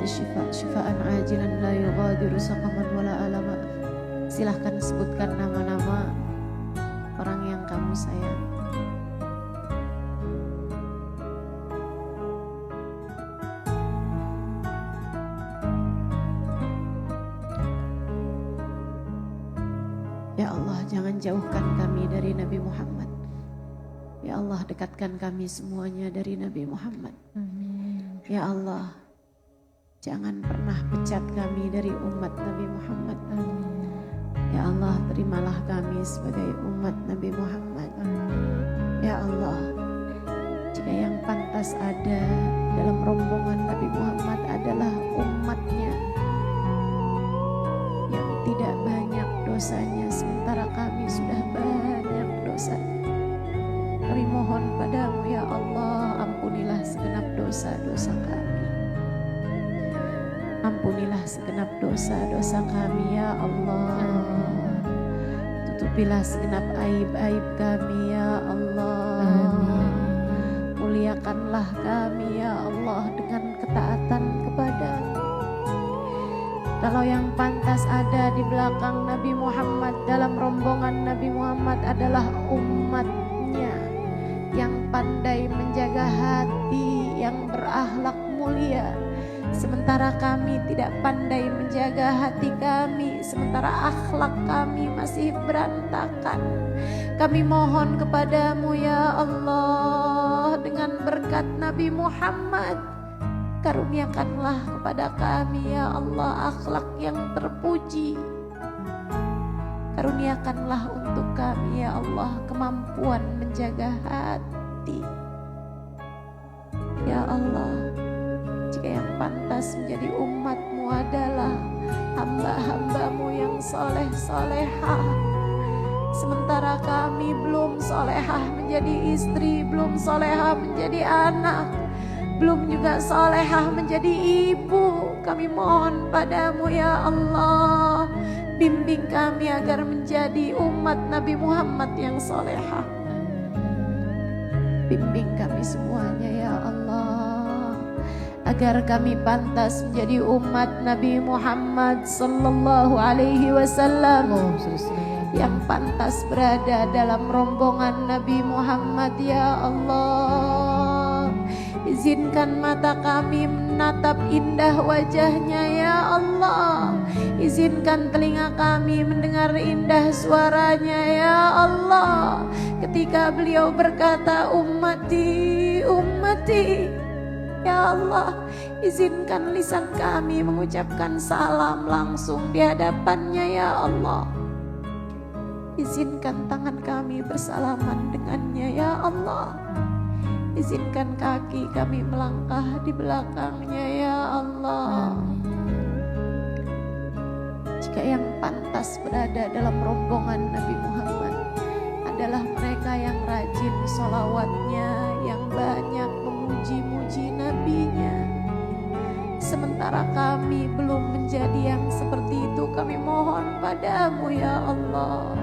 antas syifa syifaan ajilan la yughadiru saqaman wala alama. Silahkan sebutkan nama-nama orang yang kamu sayang. Ya Allah, jangan jauhkan kami dari Nabi Muhammad. Ya Allah, dekatkan kami semuanya dari Nabi Muhammad. Amin. Ya Allah, jangan pernah pecat kami dari umat Nabi Muhammad. Amin. Ya Allah, terimalah kami sebagai umat Nabi Muhammad. Ya Allah, jika yang pantas ada dalam rombongan Nabi Muhammad adalah umatnya yang tidak banyak dosanya, sementara kami sudah banyak dosanya. Kami mohon padamu ya Allah, ampunilah segenap dosa-dosa kami. Ampunilah segenap dosa-dosa kami ya Allah. Tutupilah segenap aib-aib kami ya Allah. Muliakanlah kami ya Allah dengan ketaatan kepadamu. Kalau yang pantas ada di belakang Nabi Muhammad, dalam rombongan Nabi Muhammad adalah umatnya yang pandai menjaga hati, yang berakhlak mulia. Sementara kami tidak pandai menjaga hati kami, sementara akhlak kami masih berantakan. Kami mohon kepadamu ya Allah, dengan berkat Nabi Muhammad, karuniakanlah kepada kami ya Allah akhlak yang terpuji. Karuniakanlah untuk kami ya Allah kemampuan menjaga hati. Ya Allah, jika yang pantas menjadi umatmu adalah hamba-hambamu yang soleh-solehah, sementara kami belum solehah menjadi istri, belum solehah menjadi anak, belum juga solehah menjadi ibu. Kami mohon padamu ya Allah, bimbing kami agar menjadi umat Nabi Muhammad yang solehah. Bimbing kami semuanya ya Allah, agar kami pantas menjadi umat Nabi Muhammad sallallahu alaihi wasallam yang pantas berada dalam rombongan Nabi Muhammad ya Allah. Izinkan mata kami menatap indah wajahnya ya Allah. Izinkan telinga kami mendengar indah suaranya ya Allah. Ketika beliau berkata ummati, ummati, ya Allah, izinkan lisan kami mengucapkan salam langsung di hadapannya ya Allah. Izinkan tangan kami bersalaman dengannya ya Allah. Izinkan kaki kami melangkah di belakangnya ya Allah. Jika yang pantas berada dalam rombongan Nabi Muhammad adalah mereka yang rajin sholawatnya, yang banyak memuji-muji nabinya, sementara kami belum menjadi yang seperti itu, kami mohon padamu ya Allah.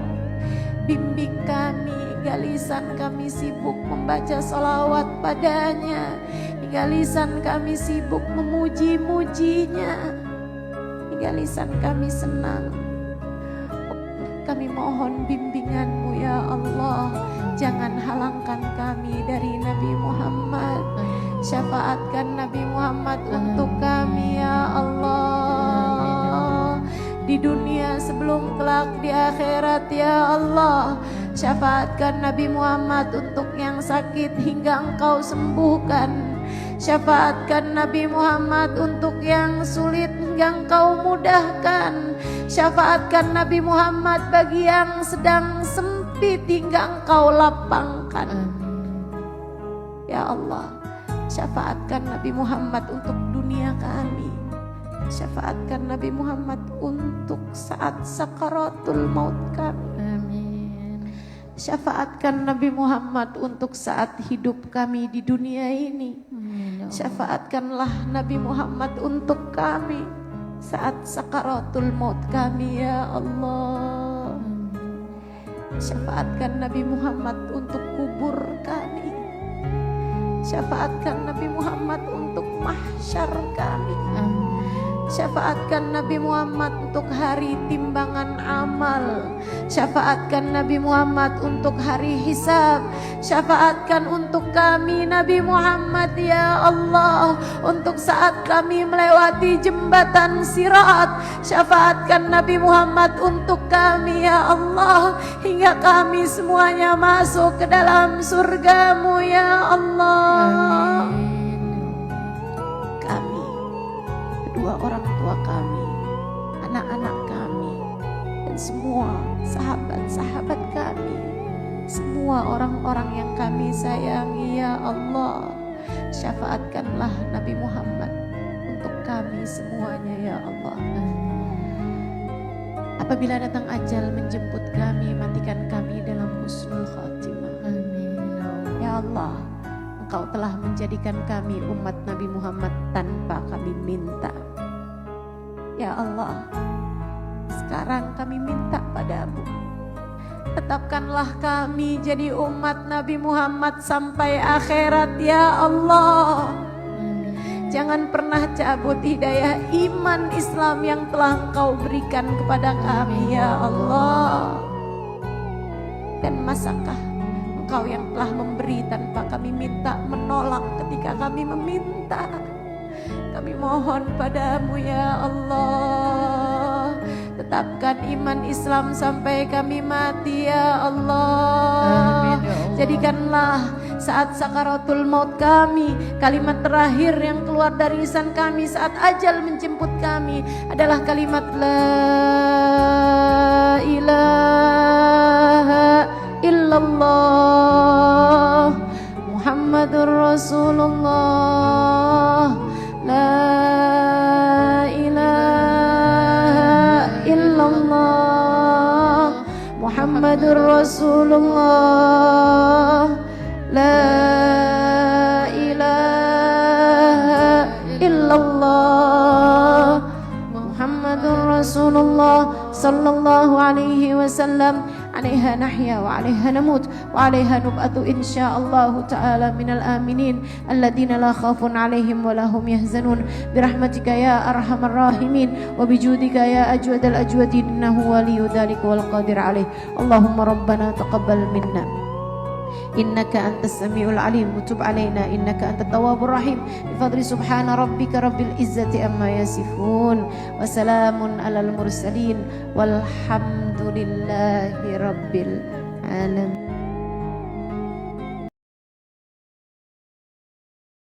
Bimbing kami, hingga lisan kami sibuk membaca sholawat padanya, hingga lisan kami sibuk memuji-mujinya, hingga lisan kami senang. Kami mohon bimbinganmu ya Allah. Jangan halangkan kami dari Nabi Muhammad. Syafaatkan Nabi Muhammad untuk kami ya Allah, di dunia sebelum kelak di akhirat ya Allah. Syafaatkan Nabi Muhammad untuk yang sakit hingga Engkau sembuhkan. Syafaatkan Nabi Muhammad untuk yang sulit hingga Engkau mudahkan. Syafaatkan Nabi Muhammad bagi yang sedang sempit hingga Engkau lapangkan. Ya Allah, syafaatkan Nabi Muhammad untuk dunia kami. Syafaatkan Nabi Muhammad untuk saat sakaratul maut kami. Amin. Syafaatkan Nabi Muhammad untuk saat hidup kami di dunia ini. Amin. Syafaatkanlah Nabi Muhammad untuk kami saat sakaratul maut kami ya Allah. Syafaatkan Nabi Muhammad untuk kubur kami. Syafaatkan Nabi Muhammad untuk mahsyar kami. Amin. Syafaatkan Nabi Muhammad untuk hari timbangan amal. Syafaatkan Nabi Muhammad untuk hari hisab. Syafaatkan untuk kami Nabi Muhammad ya Allah, untuk saat kami melewati jembatan Sirat. Syafaatkan Nabi Muhammad untuk kami ya Allah, hingga kami semuanya masuk ke dalam surgamu ya Allah. Kami, kedua orang tua kami, anak-anak kami, dan semua sahabat-sahabat kami, semua orang-orang yang kami sayangi ya Allah, syafaatkanlah Nabi Muhammad untuk kami semuanya ya Allah. Apabila datang ajal menjemput kami, matikan kami dalam husnul khatimah. Ya Allah, Engkau telah menjadikan kami umat Nabi Muhammad tanpa kami minta. Ya Allah, sekarang kami minta padamu, tetapkanlah kami jadi umat Nabi Muhammad sampai akhirat ya Allah. Jangan pernah cabut hidayah iman Islam yang telah Engkau berikan kepada kami ya Allah. Dan masakah Engkau yang telah memberi tanpa kami minta, menolak ketika kami meminta. Kami mohon padamu ya Allah, tetapkan iman Islam sampai kami mati ya Allah. Amin, ya Allah. Jadikanlah saat sakaratul maut kami, kalimat terakhir yang keluar dari lisan kami saat ajal menjemput kami adalah kalimat la ilaha illallah Muhammadur Rasulullah. La ilaha illallah Muhammadur Rasulullah. La ilaha illallah Muhammadur Rasulullah sallallahu alaihi wasallam. عليها نحيا وعليها نموت وعليها نبعث إن شاء الله تعالى من الآمنين الذين لا خوف عليهم ولا هم يحزنون برحمتك يا أرحم الراحمين وبجودك يا أجود الأجودين إنه ولي ذلك والقادر عليه. اللهم ربنا تقبل منا إنك أنت السميع العليم وتب علينا إنك أنت التواب الرحيم بفضل سبحان ربك رب العزة عما يصفون وسلام على المرسلين والحمد لله رب العالمين.